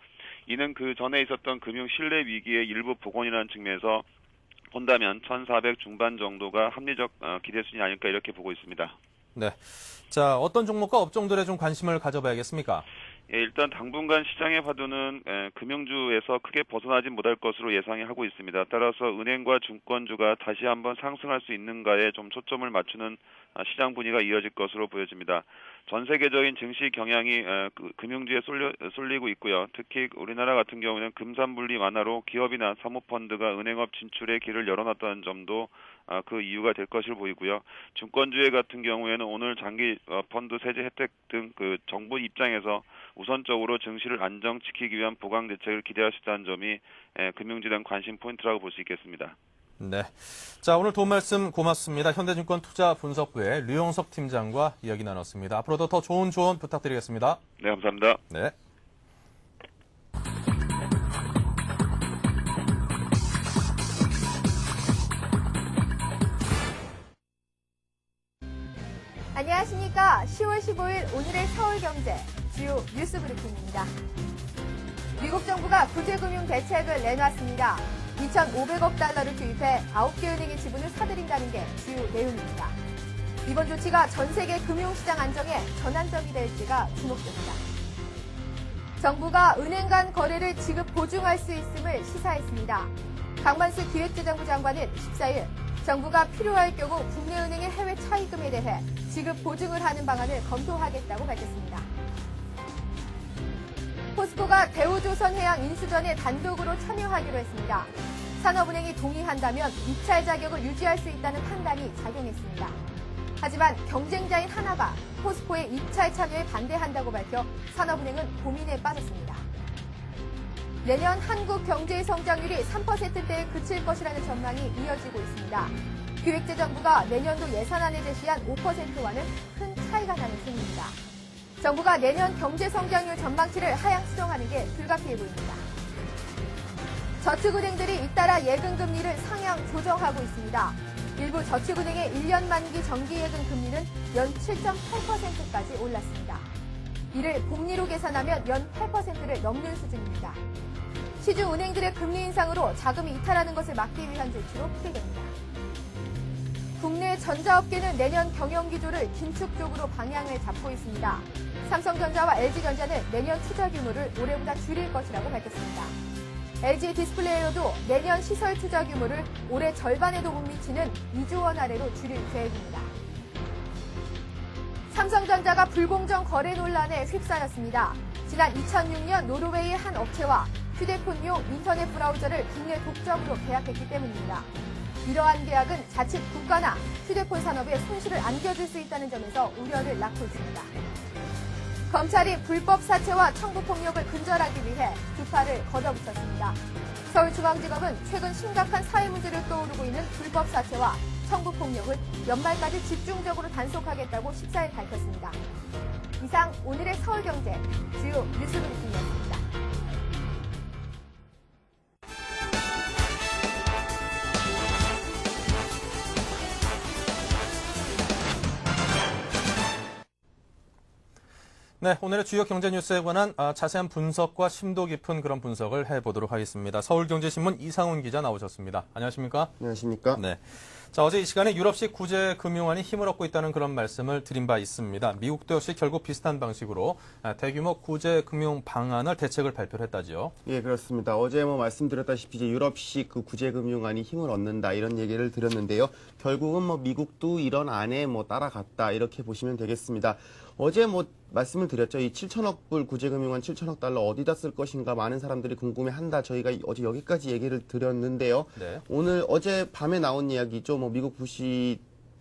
이는 그 전에 있었던 금융 신뢰 위기의 일부 복원이라는 측면에서 본다면 1,400 중반 정도가 합리적 기대순이 아닐까 이렇게 보고 있습니다. 네. 자, 어떤 종목과 업종들에 좀 관심을 가져봐야겠습니까? 예, 일단 당분간 시장의 화두는 금융주에서 크게 벗어나지 못할 것으로 예상하고 있습니다. 따라서 은행과 증권주가 다시 한번 상승할 수 있는가에 좀 초점을 맞추는 시장 분위기가 이어질 것으로 보여집니다. 전 세계적인 증시 경향이 금융주에 쏠리고 있고요. 특히 우리나라 같은 경우는 금산분리 완화로 기업이나 사모펀드가 은행업 진출의 길을 열어놨다는 점도 그 이유가 될 것으로 보이고요. 증권주의 같은 경우에는 오늘 장기 펀드 세제 혜택 등 그 정부 입장에서 우선적으로 증시를 안정시키기 위한 보강 대책을 기대할 수 있다는 점이 금융주에 대한 관심 포인트라고 볼 수 있겠습니다. 네. 자, 오늘 도움 말씀 고맙습니다. 현대증권 투자분석부의 류영석 팀장과 이야기 나눴습니다. 앞으로도 더 좋은 조언 부탁드리겠습니다. 네, 감사합니다. 네. 안녕하십니까. 10월 15일 오늘의 서울경제 주요 뉴스 브리핑입니다. 미국 정부가 구제금융 대책을 내놨습니다. 2,500억 달러를 투입해 9개 은행의 지분을 사들인다는 게 주요 내용입니다. 이번 조치가 전 세계 금융시장 안정에 전환점이 될지가 주목됩니다. 정부가 은행 간 거래를 지급 보증할 수 있음을 시사했습니다. 강만수 기획재정부 장관은 14일 정부가 필요할 경우 국내 은행의 해외 차입금에 대해 지급 보증을 하는 방안을 검토하겠다고 밝혔습니다. 포스코가 대우조선해양 인수전에 단독으로 참여하기로 했습니다. 산업은행이 동의한다면 입찰 자격을 유지할 수 있다는 판단이 작용했습니다. 하지만 경쟁자인 하나가 포스코의 입찰 참여에 반대한다고 밝혀 산업은행은 고민에 빠졌습니다. 내년 한국 경제의 성장률이 3%대에 그칠 것이라는 전망이 이어지고 있습니다. 기획재정부가 내년도 예산안에 제시한 5%와는 큰 차이가 나는 셈입니다. 정부가 내년 경제 성장률 전망치를 하향 수정하는 게 불가피해 보입니다. 저축은행들이 잇따라 예금금리를 상향 조정하고 있습니다. 일부 저축은행의 1년 만기 정기예금 금리는 연 7.8%까지 올랐습니다. 이를 복리로 계산하면 연 8%를 넘는 수준입니다. 시중은행들의 금리 인상으로 자금이 이탈하는 것을 막기 위한 조치로 풀이됩니다. 국내 전자업계는 내년 경영기조를 긴축적으로 방향을 잡고 있습니다. 삼성전자와 LG전자는 내년 투자 규모를 올해보다 줄일 것이라고 밝혔습니다. LG 디스플레이어도 내년 시설 투자 규모를 올해 절반에도 못 미치는 2조 원 아래로 줄일 계획입니다. 삼성전자가 불공정 거래 논란에 휩싸였습니다. 지난 2006년 노르웨이의 한 업체와 휴대폰용 인터넷 브라우저를 국내 독점으로 계약했기 때문입니다. 이러한 계약은 자칫 국가나 휴대폰 산업에 손실을 안겨줄 수 있다는 점에서 우려를 낳고 있습니다. 검찰이 불법 사채와 청부폭력을 근절하기 위해 두 팔을 걷어붙였습니다. 서울중앙지검은 최근 심각한 사회 문제를 떠오르고 있는 불법 사채와 청부폭력을 연말까지 집중적으로 단속하겠다고 14일 밝혔습니다. 이상 오늘의 서울경제 주요 뉴스 브리핑이었습니다. 네, 오늘의 주요 경제 뉴스에 관한 자세한 분석과 심도 깊은 그런 분석을 해보도록 하겠습니다. 서울경제신문 이상훈 기자 나오셨습니다. 안녕하십니까? 안녕하십니까? 네. 자, 어제 이 시간에 유럽식 구제금융안이 힘을 얻고 있다는 그런 말씀을 드린 바 있습니다. 미국도 역시 결국 비슷한 방식으로 대규모 구제금융 방안을 대책을 발표를 했다죠. 예, 그렇습니다. 어제 말씀드렸다시피 이제 유럽식 그 구제금융안이 힘을 얻는다 이런 얘기를 드렸는데요. 결국은 미국도 이런 안에 따라갔다 이렇게 보시면 되겠습니다. 어제 말씀을 드렸죠. 이 7천억 불 구제금융안 7천억 달러 어디다 쓸 것인가 많은 사람들이 궁금해한다. 저희가 어제 여기까지 얘기를 드렸는데요. 네. 오늘 어제 밤에 나온 이야기죠. 미국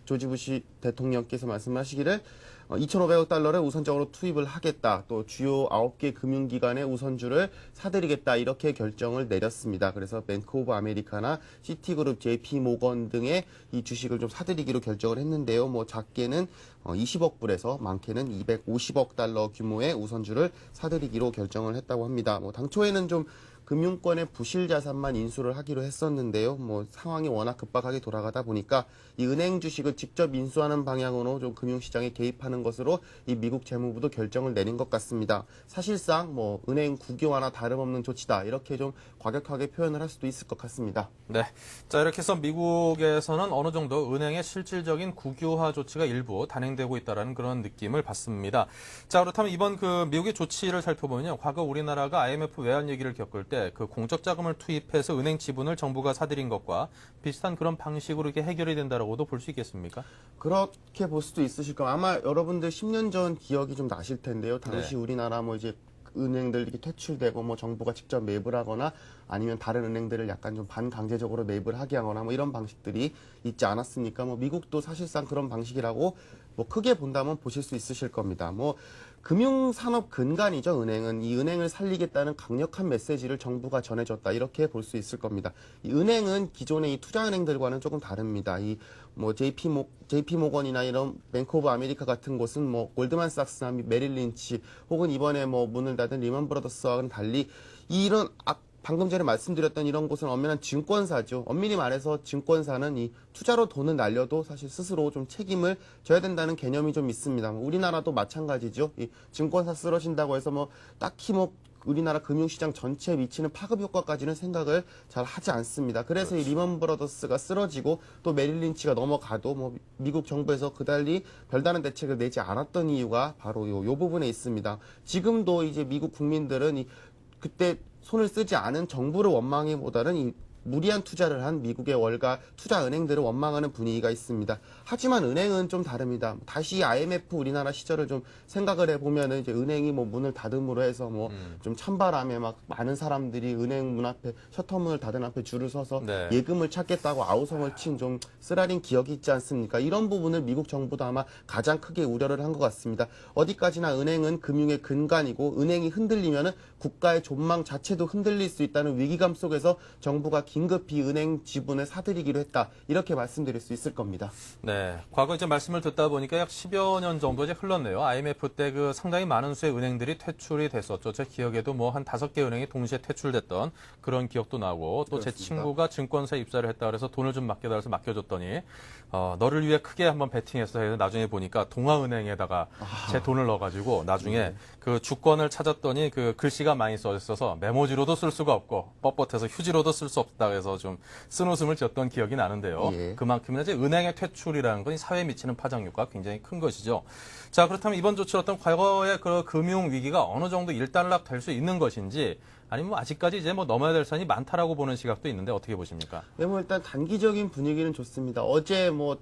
조지 부시 대통령께서 말씀하시기를 2,500억 달러를 우선적으로 투입을 하겠다. 또 주요 9개 금융기관의 우선주를 사들이겠다. 이렇게 결정을 내렸습니다. 그래서 뱅크 오브 아메리카나 시티그룹, JP모건 등의 이 주식을 좀 사들이기로 결정을 했는데요. 작게는 20억 불에서 많게는 250억 달러 규모의 우선주를 사들이기로 결정을 했다고 합니다. 당초에는 좀 금융권의 부실 자산만 인수를 하기로 했었는데요. 뭐 상황이 워낙 급박하게 돌아가다 보니까 이 은행 주식을 직접 인수하는 방향으로 좀 금융시장에 개입하는 것으로 이 미국 재무부도 결정을 내린 것 같습니다. 사실상 뭐 은행 국유화나 다름없는 조치다 이렇게 좀 과격하게 표현을 할 수도 있을 것 같습니다. 네. 자, 이렇게 해서 미국에서는 어느 정도 은행의 실질적인 국유화 조치가 일부 단행되고 있다는 그런 느낌을 받습니다. 자, 그렇다면 이번 그 미국의 조치를 살펴보면요. 과거 우리나라가 IMF 외환 위기를 겪을 때 그 공적 자금을 투입해서 은행 지분을 정부가 사들인 것과 비슷한 그런 방식으로 이게 해결이 된다라고도 볼 수 있겠습니까? 그렇게 볼 수도 있으실 거예요. 아마 여러분들 10년 전 기억이 좀 나실 텐데요. 당시 네. 우리나라 뭐 이제 은행들 이렇게 퇴출되고 뭐 정부가 직접 매입을 하거나 아니면 다른 은행들을 약간 좀 반강제적으로 매입을 하게 하거나 뭐 이런 방식들이 있지 않았습니까? 뭐 미국도 사실상 그런 방식이라고 뭐 크게 본다면 보실 수 있으실 겁니다. 뭐 금융산업 근간이죠. 은행은 이 은행을 살리겠다는 강력한 메시지를 정부가 전해줬다 이렇게 볼 수 있을 겁니다. 이 은행은 기존의 이 투자은행들과는 조금 다릅니다. 이 뭐 JP 모건이나 이런 뱅크 오브 아메리카 같은 곳은 뭐 골드만삭스나 메릴 린치 혹은 이번에 뭐 문을 닫은 리먼 브라더스와는 달리 이런 방금 전에 말씀드렸던 이런 곳은 엄연한 증권사죠. 엄밀히 말해서 증권사는 이 투자로 돈을 날려도 사실 스스로 좀 책임을 져야 된다는 개념이 좀 있습니다. 우리나라도 마찬가지죠. 이 증권사 쓰러진다고 해서 뭐 딱히 뭐 우리나라 금융시장 전체에 미치는 파급 효과까지는 생각을 잘 하지 않습니다. 그래서 이 리먼 브라더스가 쓰러지고 또 메릴 린치가 넘어가도 뭐 미국 정부에서 그달리 별다른 대책을 내지 않았던 이유가 바로 요 부분에 있습니다. 지금도 이제 미국 국민들은 그때 손을 쓰지 않은 정부를 원망하기보다는 이 무리한 투자를 한 미국의 월가 투자은행들을 원망하는 분위기가 있습니다. 하지만 은행은 좀 다릅니다. 다시 IMF 우리나라 시절을 좀 생각을 해보면은 이제 은행이 뭐 문을 닫음으로 해서 뭐 좀 찬바람에 막 많은 사람들이 은행 문 앞에 셔터문을 닫은 앞에 줄을 서서 네. 예금을 찾겠다고 아우성을 친 좀 쓰라린 기억이 있지 않습니까? 이런 부분을 미국 정부도 아마 가장 크게 우려를 한 것 같습니다. 어디까지나 은행은 금융의 근간이고 은행이 흔들리면은 국가의 존망 자체도 흔들릴 수 있다는 위기감 속에서 정부가 긴급히 은행 지분을 사들이기로 했다. 이렇게 말씀드릴 수 있을 겁니다. 네. 과거 이제 말씀을 듣다 보니까 약 10여 년 정도 이제 흘렀네요. IMF 때 그 상당히 많은 수의 은행들이 퇴출이 됐었죠. 제 기억에도 뭐 한 5개 은행이 동시에 퇴출됐던 그런 기억도 나고 또 제 친구가 증권사에 입사를 했다 그래서 돈을 좀 맡겨달라서 맡겨줬더니 너를 위해 크게 한번 베팅해서 해서 나중에 보니까 동아은행에다가 제 돈을 넣어가지고 나중에 그 주권을 찾았더니 그 글씨가 많이 써 있어서 메모지로도 쓸 수가 없고 뻣뻣해서 휴지로도 쓸 수 없다 해서 좀 쓴웃음을 지었던 기억이 나는데요. 예. 그만큼이나 이제 은행의 퇴출이라는 건 사회에 미치는 파장효과가 굉장히 큰 것이죠. 자, 그렇다면 이번 조치로 어떤 과거의 그 금융 위기가 어느 정도 일단락 될 수 있는 것인지 아니면 뭐 아직까지 이제 뭐 넘어야 될 산이 많다라고 보는 시각도 있는데 어떻게 보십니까? 네, 뭐 일단 단기적인 분위기는 좋습니다. 어제 뭐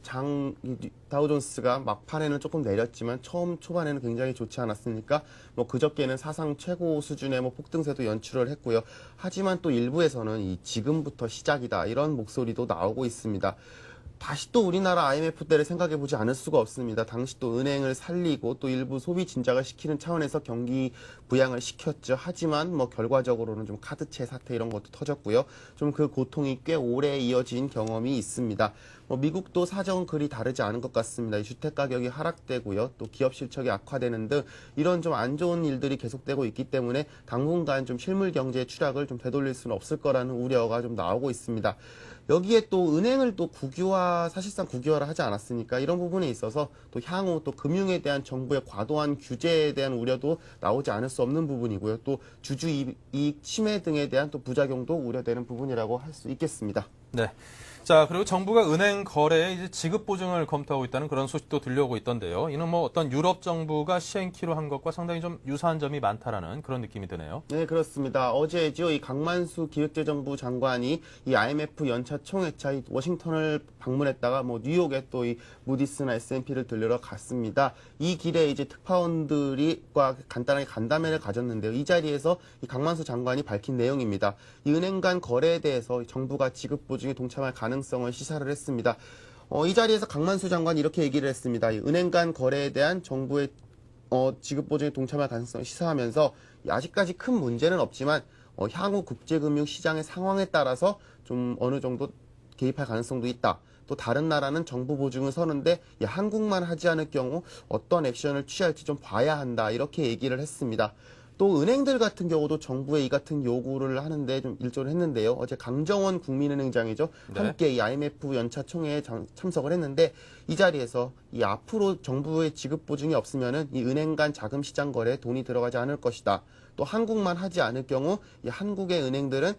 다우존스가 막판에는 조금 내렸지만 처음 초반에는 굉장히 좋지 않았습니까? 뭐 그저께는 사상 최고 수준의 뭐 폭등세도 연출을 했고요. 하지만 또 일부에서는 이 지금부터 시작이다 이런 목소리도 나오고 있습니다. 다시 또 우리나라 IMF 때를 생각해보지 않을 수가 없습니다. 당시 또 은행을 살리고 또 일부 소비 진작을 시키는 차원에서 경기 부양을 시켰죠. 하지만 뭐 결과적으로는 좀 카드채 사태 이런 것도 터졌고요. 좀 그 고통이 꽤 오래 이어진 경험이 있습니다. 뭐 미국도 사정은 그리 다르지 않은 것 같습니다. 이 주택 가격이 하락되고요. 또 기업 실적이 악화되는 등 이런 좀 안 좋은 일들이 계속되고 있기 때문에 당분간 좀 실물 경제의 추락을 좀 되돌릴 수는 없을 거라는 우려가 좀 나오고 있습니다. 여기에 또 은행을 또 사실상 국유화를 하지 않았으니까 이런 부분에 있어서 또 향후 또 금융에 대한 정부의 과도한 규제에 대한 우려도 나오지 않을 수 없는 부분이고요. 또 주주 이익 침해 등에 대한 또 부작용도 우려되는 부분이라고 할 수 있겠습니다. 네. 자, 그리고 정부가 은행 거래에 이제 지급 보증을 검토하고 있다는 그런 소식도 들려오고 있던데요. 이는 뭐 어떤 유럽 정부가 시행키로 한 것과 상당히 좀 유사한 점이 많다라는 그런 느낌이 드네요. 네, 그렇습니다. 어제죠. 이 강만수 기획재정부 장관이 이 IMF 연차 총회차 워싱턴을 방문했다가 뭐 뉴욕에 또 이 무디스나 S&P를 들르러 갔습니다. 이 길에 이제 특파원들과 간단하게 간담회를 가졌는데요. 이 자리에서 이 강만수 장관이 밝힌 내용입니다. 이 은행 간 거래에 대해서 정부가 지급 보증에 동참할 가능성을 시사를 했습니다. 이 자리에서 강만수 장관이 이렇게 얘기를 했습니다. 이 은행 간 거래에 대한 정부의 지급 보증에 동참할 가능성을 시사하면서 아직까지 큰 문제는 없지만 향후 국제금융 시장의 상황에 따라서 좀 어느 정도 개입할 가능성도 있다. 또 다른 나라는 정부 보증을 서는데 한국만 하지 않을 경우 어떤 액션을 취할지 좀 봐야 한다. 이렇게 얘기를 했습니다. 또 은행들 같은 경우도 정부의 이 같은 요구를 하는데 좀 일조를 했는데요. 어제 강정원 국민은행장이죠. 네. 함께 이 IMF 연차 총회에 참석을 했는데 이 자리에서 이 앞으로 정부의 지급 보증이 없으면은 이 은행 간 자금 시장 거래에 돈이 들어가지 않을 것이다. 또 한국만 하지 않을 경우 이 한국의 은행들은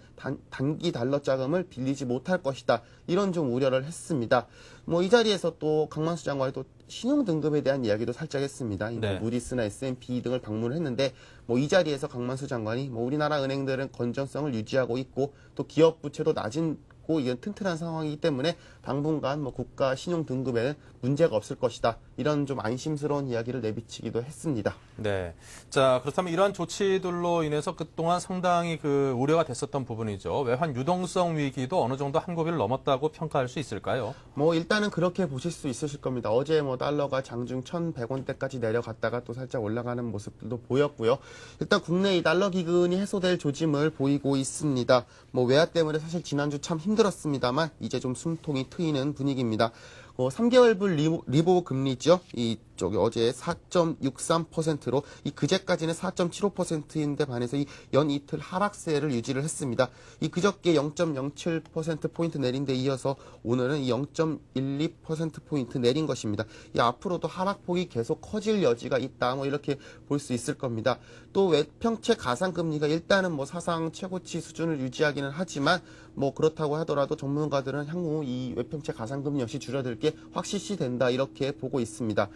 단기 달러 자금을 빌리지 못할 것이다. 이런 좀 우려를 했습니다. 뭐 이 자리에서 또 강만수 장관이 또 신용 등급에 대한 이야기도 살짝 했습니다. 네. 무디스나 S&P 등을 방문을 했는데 뭐 이 자리에서 강만수 장관이 뭐 우리나라 은행들은 건전성을 유지하고 있고 또 기업 부채도 낮은 이건 튼튼한 상황이기 때문에 당분간 뭐 국가 신용 등급에는 문제가 없을 것이다. 이런 좀 안심스러운 이야기를 내비치기도 했습니다. 네. 자, 그렇다면 이러한 조치들로 인해서 그동안 상당히 그 우려가 됐었던 부분이죠. 외환 유동성 위기도 어느 정도 한 고비를 넘었다고 평가할 수 있을까요? 뭐 일단은 그렇게 보실 수 있으실 겁니다. 어제 뭐 달러가 장중 1,100원대까지 내려갔다가 또 살짝 올라가는 모습들도 보였고요. 일단 국내 이 달러 기근이 해소될 조짐을 보이고 있습니다. 뭐 외화 때문에 사실 지난주 참 힘들었습니다만 이제 좀 숨통이 트이는 분위기입니다. 3개월분 리보 금리죠. 이쪽이 어제 4.63%로 이 그제까지는 4.75%인데 반해서 이 연 이틀 하락세를 유지를 했습니다. 이 그저께 0.07%포인트 내린 데 이어서 오늘은 0.12%포인트 내린 것입니다. 이 앞으로도 하락폭이 계속 커질 여지가 있다. 뭐 이렇게 볼 수 있을 겁니다. 또 외평채 가상금리가 일단은 뭐 사상 최고치 수준을 유지하기는 하지만 뭐 그렇다고 하더라도 전문가들은 향후 이 외평채 가상금리 역시 줄어들 게 확실시 된다 이렇게 보고 있습니다.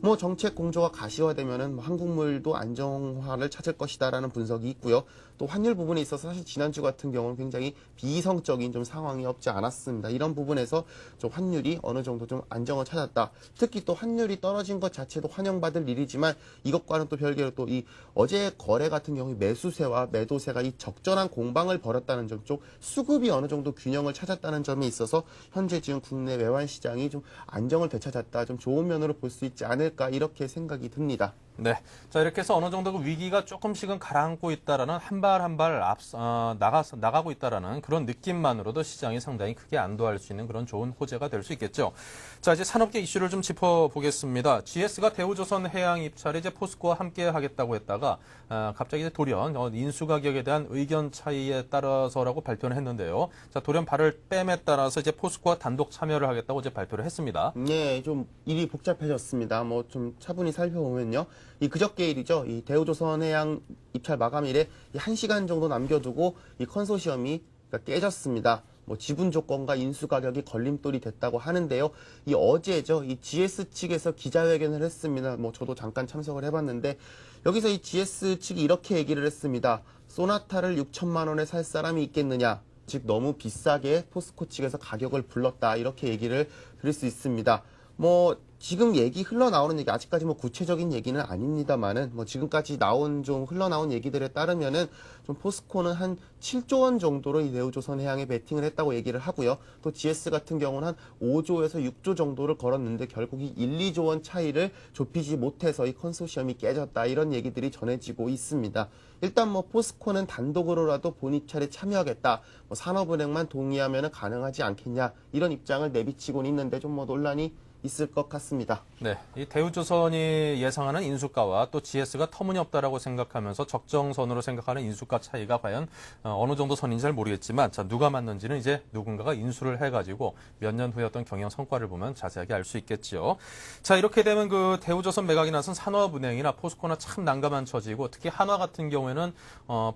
뭐 정책 공조가 가시화되면은 한국물도 안정화를 찾을 것이다라는 분석이 있고요. 또 환율 부분에 있어서 사실 지난주 같은 경우는 굉장히 비이성적인 좀 상황이 없지 않았습니다. 이런 부분에서 좀 환율이 어느 정도 좀 안정을 찾았다. 특히 또 환율이 떨어진 것 자체도 환영받을 일이지만 이것과는 또 별개로 또 이 어제 거래 같은 경우 매수세와 매도세가 이 적절한 공방을 벌였다는 점 쪽 수급이 어느 정도 균형을 찾았다는 점에 있어서 현재 지금 국내 외환 시장이 좀 안정을 되찾았다. 좀 좋은 면으로 볼 수 있지 않을까 이렇게 생각이 듭니다. 네. 자, 이렇게 해서 어느 정도 그 위기가 조금씩은 가라앉고 있다라는 한 발 한 발 나가고 있다라는 그런 느낌만으로도 시장이 상당히 크게 안도할 수 있는 그런 좋은 호재가 될 수 있겠죠. 자, 이제 산업계 이슈를 좀 짚어보겠습니다. GS가 대우조선 해양 입찰에 이제 포스코와 함께 하겠다고 했다가 갑자기 이제 돌연 인수 가격에 대한 의견 차이에 따라서라고 발표를 했는데요. 자, 돌연 발을 뺨에 따라서 이제 포스코와 단독 참여를 하겠다고 이제 발표를 했습니다. 네, 좀 일이 복잡해졌습니다. 뭐 좀 차분히 살펴보면요. 이 그저께 일이죠. 이 대우조선 해양 입찰 마감일에 1시간 정도 남겨두고 이 컨소시엄이 깨졌습니다. 뭐 지분 조건과 인수 가격이 걸림돌이 됐다고 하는데요. 이 어제죠. 이 GS 측에서 기자회견을 했습니다. 뭐 저도 잠깐 참석을 해봤는데 여기서 이 GS 측이 이렇게 얘기를 했습니다. 소나타를 6천만 원에 살 사람이 있겠느냐. 즉 너무 비싸게 포스코 측에서 가격을 불렀다. 이렇게 얘기를 드릴 수 있습니다. 뭐 지금 흘러나오는 얘기 아직까지 뭐 구체적인 얘기는 아닙니다만은 뭐 지금까지 좀 흘러나온 얘기들에 따르면은 좀 포스코는 한 7조 원 정도로 이 대우조선 해양에 베팅을 했다고 얘기를 하고요. 또 GS 같은 경우는 한 5조에서 6조 정도를 걸었는데 결국 이 1, 2조 원 차이를 좁히지 못해서 이 컨소시엄이 깨졌다. 이런 얘기들이 전해지고 있습니다. 일단 뭐 포스코는 단독으로라도 본 입찰에 참여하겠다. 뭐 산업은행만 동의하면 가능하지 않겠냐. 이런 입장을 내비치고는 있는데 좀 뭐 논란이 있을 것 같습니다. 네, 이 대우조선이 예상하는 인수가와 또 GS가 터무니없다라고 생각하면서 적정선으로 생각하는 인수가 차이가 과연 어느 정도 선인지 잘 모르겠지만 자, 누가 맞는지는 이제 누군가가 인수를 해가지고 몇 년 후에 어떤 경영 성과를 보면 자세하게 알 수 있겠죠. 자, 이렇게 되면 그 대우조선 매각이 나선 산업은행이나 포스코나 참 난감한 처지고 특히 한화 같은 경우에는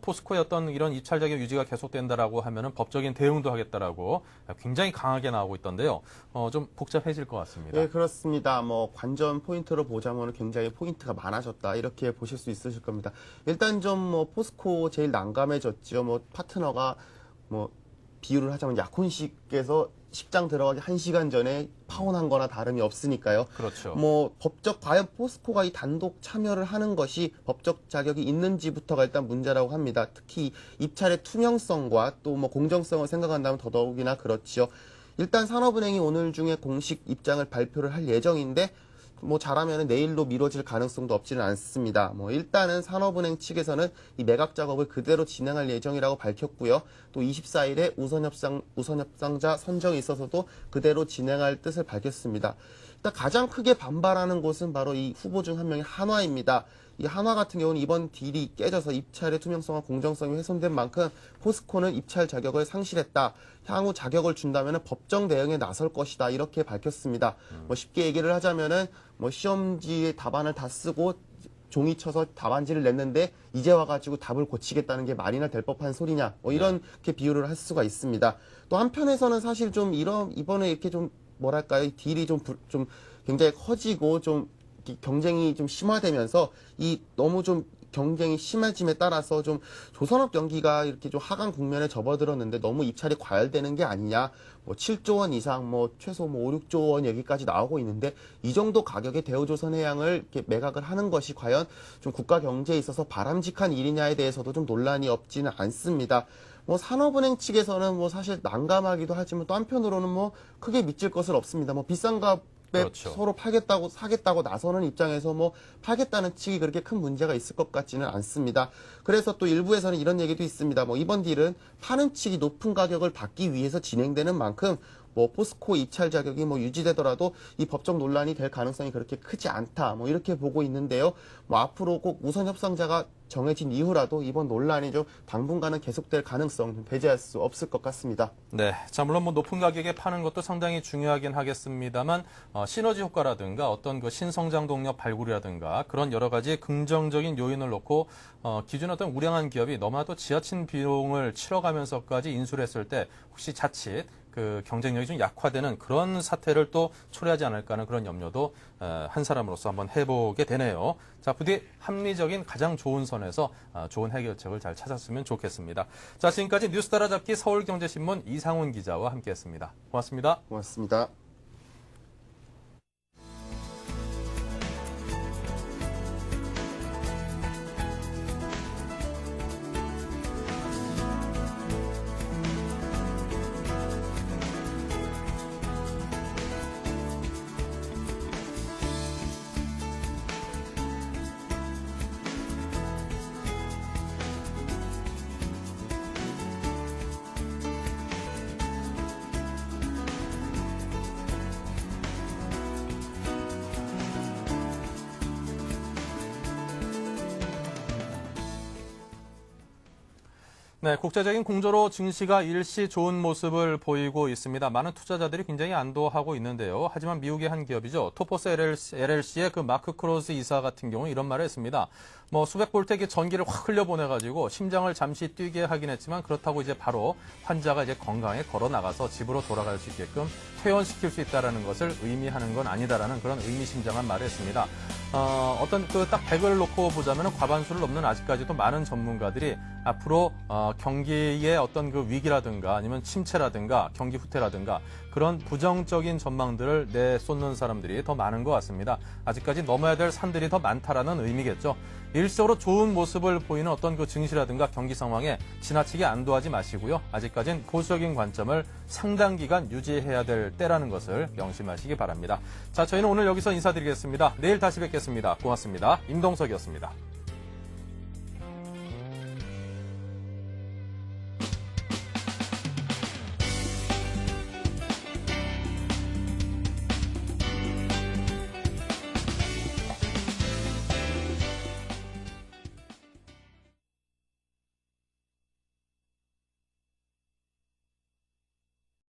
포스코의 어떤 이런 입찰 자격 유지가 계속된다라고 하면은 법적인 대응도 하겠다라고 굉장히 강하게 나오고 있던데요. 좀 복잡해질 것 같습니다. 네, 그렇습니다. 뭐 관전 포인트로 보자면 굉장히 포인트가 많아졌다 이렇게 보실 수 있으실 겁니다. 일단 좀 뭐 포스코 제일 난감해졌죠. 뭐 파트너가 뭐 비유를 하자면 약혼식에서 식장 들어가기 1시간 전에 파혼한 거나 다름이 없으니까요. 그렇죠. 뭐 과연 포스코가 이 단독 참여를 하는 것이 법적 자격이 있는지부터가 일단 문제라고 합니다. 특히 입찰의 투명성과 또 뭐 공정성을 생각한다면 더더욱이나 그렇지요. 일단 산업은행이 오늘 중에 공식 입장을 발표를 할 예정인데 뭐 잘하면 내일로 미뤄질 가능성도 없지는 않습니다. 뭐 일단은 산업은행 측에서는 이 매각 작업을 그대로 진행할 예정이라고 밝혔고요. 또 24일에 우선협상자 선정에 있어서도 그대로 진행할 뜻을 밝혔습니다. 일단 가장 크게 반발하는 곳은 바로 이 후보 중 한 명의 한화입니다. 이 한화 같은 경우는 이번 딜이 깨져서 입찰의 투명성과 공정성이 훼손된 만큼 포스코는 입찰 자격을 상실했다. 향후 자격을 준다면 법정 대응에 나설 것이다. 이렇게 밝혔습니다. 뭐 쉽게 얘기를 하자면은 뭐 시험지에 답안을 다 쓰고 종이 쳐서 답안지를 냈는데 이제 와가지고 답을 고치겠다는 게 말이나 될 법한 소리냐. 뭐 이렇게 비유를 할 수가 있습니다. 또 한편에서는 사실 좀 이번에 이렇게 좀 뭐랄까요. 딜이 좀 굉장히 커지고 좀 경쟁이 좀 심화되면서 이 너무 좀 경쟁이 심해짐에 따라서 좀 조선업 경기가 이렇게 좀 하강 국면에 접어들었는데 너무 입찰이 과열되는 게 아니냐. 뭐 7조 원 이상, 뭐 최소 뭐 5, 6조 원 얘기까지 나오고 있는데 이 정도 가격에 대우조선해양을 이렇게 매각을 하는 것이 과연 좀 국가 경제에 있어서 바람직한 일이냐에 대해서도 좀 논란이 없지는 않습니다. 뭐 산업은행 측에서는 뭐 사실 난감하기도 하지만 또 한편으로는 뭐 크게 미칠 것은 없습니다. 뭐 비싼 값에 그렇죠. 서로 사겠다고 나서는 입장에서 뭐 팔겠다는 측이 그렇게 큰 문제가 있을 것 같지는 않습니다. 그래서 또 일부에서는 이런 얘기도 있습니다. 뭐 이번 딜은 파는 측이 높은 가격을 받기 위해서 진행되는 만큼 뭐 포스코 입찰 자격이 뭐 유지되더라도 이 법적 논란이 될 가능성이 그렇게 크지 않다. 뭐 이렇게 보고 있는데요. 뭐 앞으로 꼭 우선 협상자가 정해진 이후라도 이번 논란이 좀 당분간은 계속될 가능성 배제할 수 없을 것 같습니다. 네. 자, 물론 뭐 높은 가격에 파는 것도 상당히 중요하긴 하겠습니다만, 시너지 효과라든가 어떤 그 신성장 동력 발굴이라든가 그런 여러 가지 긍정적인 요인을 놓고, 기존 어떤 우량한 기업이 너무나도 지하친 비용을 치러가면서까지 인수를 했을 때 혹시 자칫 그 경쟁력이 좀 약화되는 그런 사태를 또 초래하지 않을까 하는 그런 염려도 한 사람으로서 한번 해보게 되네요. 자, 부디 합리적인 가장 좋은 선에서 좋은 해결책을 잘 찾았으면 좋겠습니다. 자, 지금까지 뉴스 따라잡기 서울경제신문 이상훈 기자와 함께했습니다. 고맙습니다. 고맙습니다. 네, 국제적인 공조로 증시가 일시 좋은 모습을 보이고 있습니다. 많은 투자자들이 굉장히 안도하고 있는데요. 하지만 미국의 한 기업이죠. 토포스 LLC의 그 마크 크로스 이사 같은 경우 이런 말을 했습니다. 뭐 수백 볼트의 전기를 확 흘려보내가지고 심장을 잠시 뛰게 하긴 했지만 그렇다고 이제 바로 환자가 이제 건강에 걸어 나가서 집으로 돌아갈 수 있게끔 퇴원시킬 수 있다라는 것을 의미하는 건 아니다라는 그런 의미심장한 말을 했습니다. 어떤 그 딱 100을 놓고 보자면 과반수를 넘는 아직까지도 많은 전문가들이 앞으로 경기의 어떤 그 위기라든가 아니면 침체라든가 경기 후퇴라든가 그런 부정적인 전망들을 내쏟는 사람들이 더 많은 것 같습니다. 아직까지 넘어야 될 산들이 더 많다라는 의미겠죠. 일시적으로 좋은 모습을 보이는 어떤 그 증시라든가 경기 상황에 지나치게 안도하지 마시고요. 아직까지는 보수적인 관점을 상당 기간 유지해야 될 때라는 것을 명심하시기 바랍니다. 자, 저희는 오늘 여기서 인사드리겠습니다. 내일 다시 뵙겠습니다. 고맙습니다. 임동석이었습니다.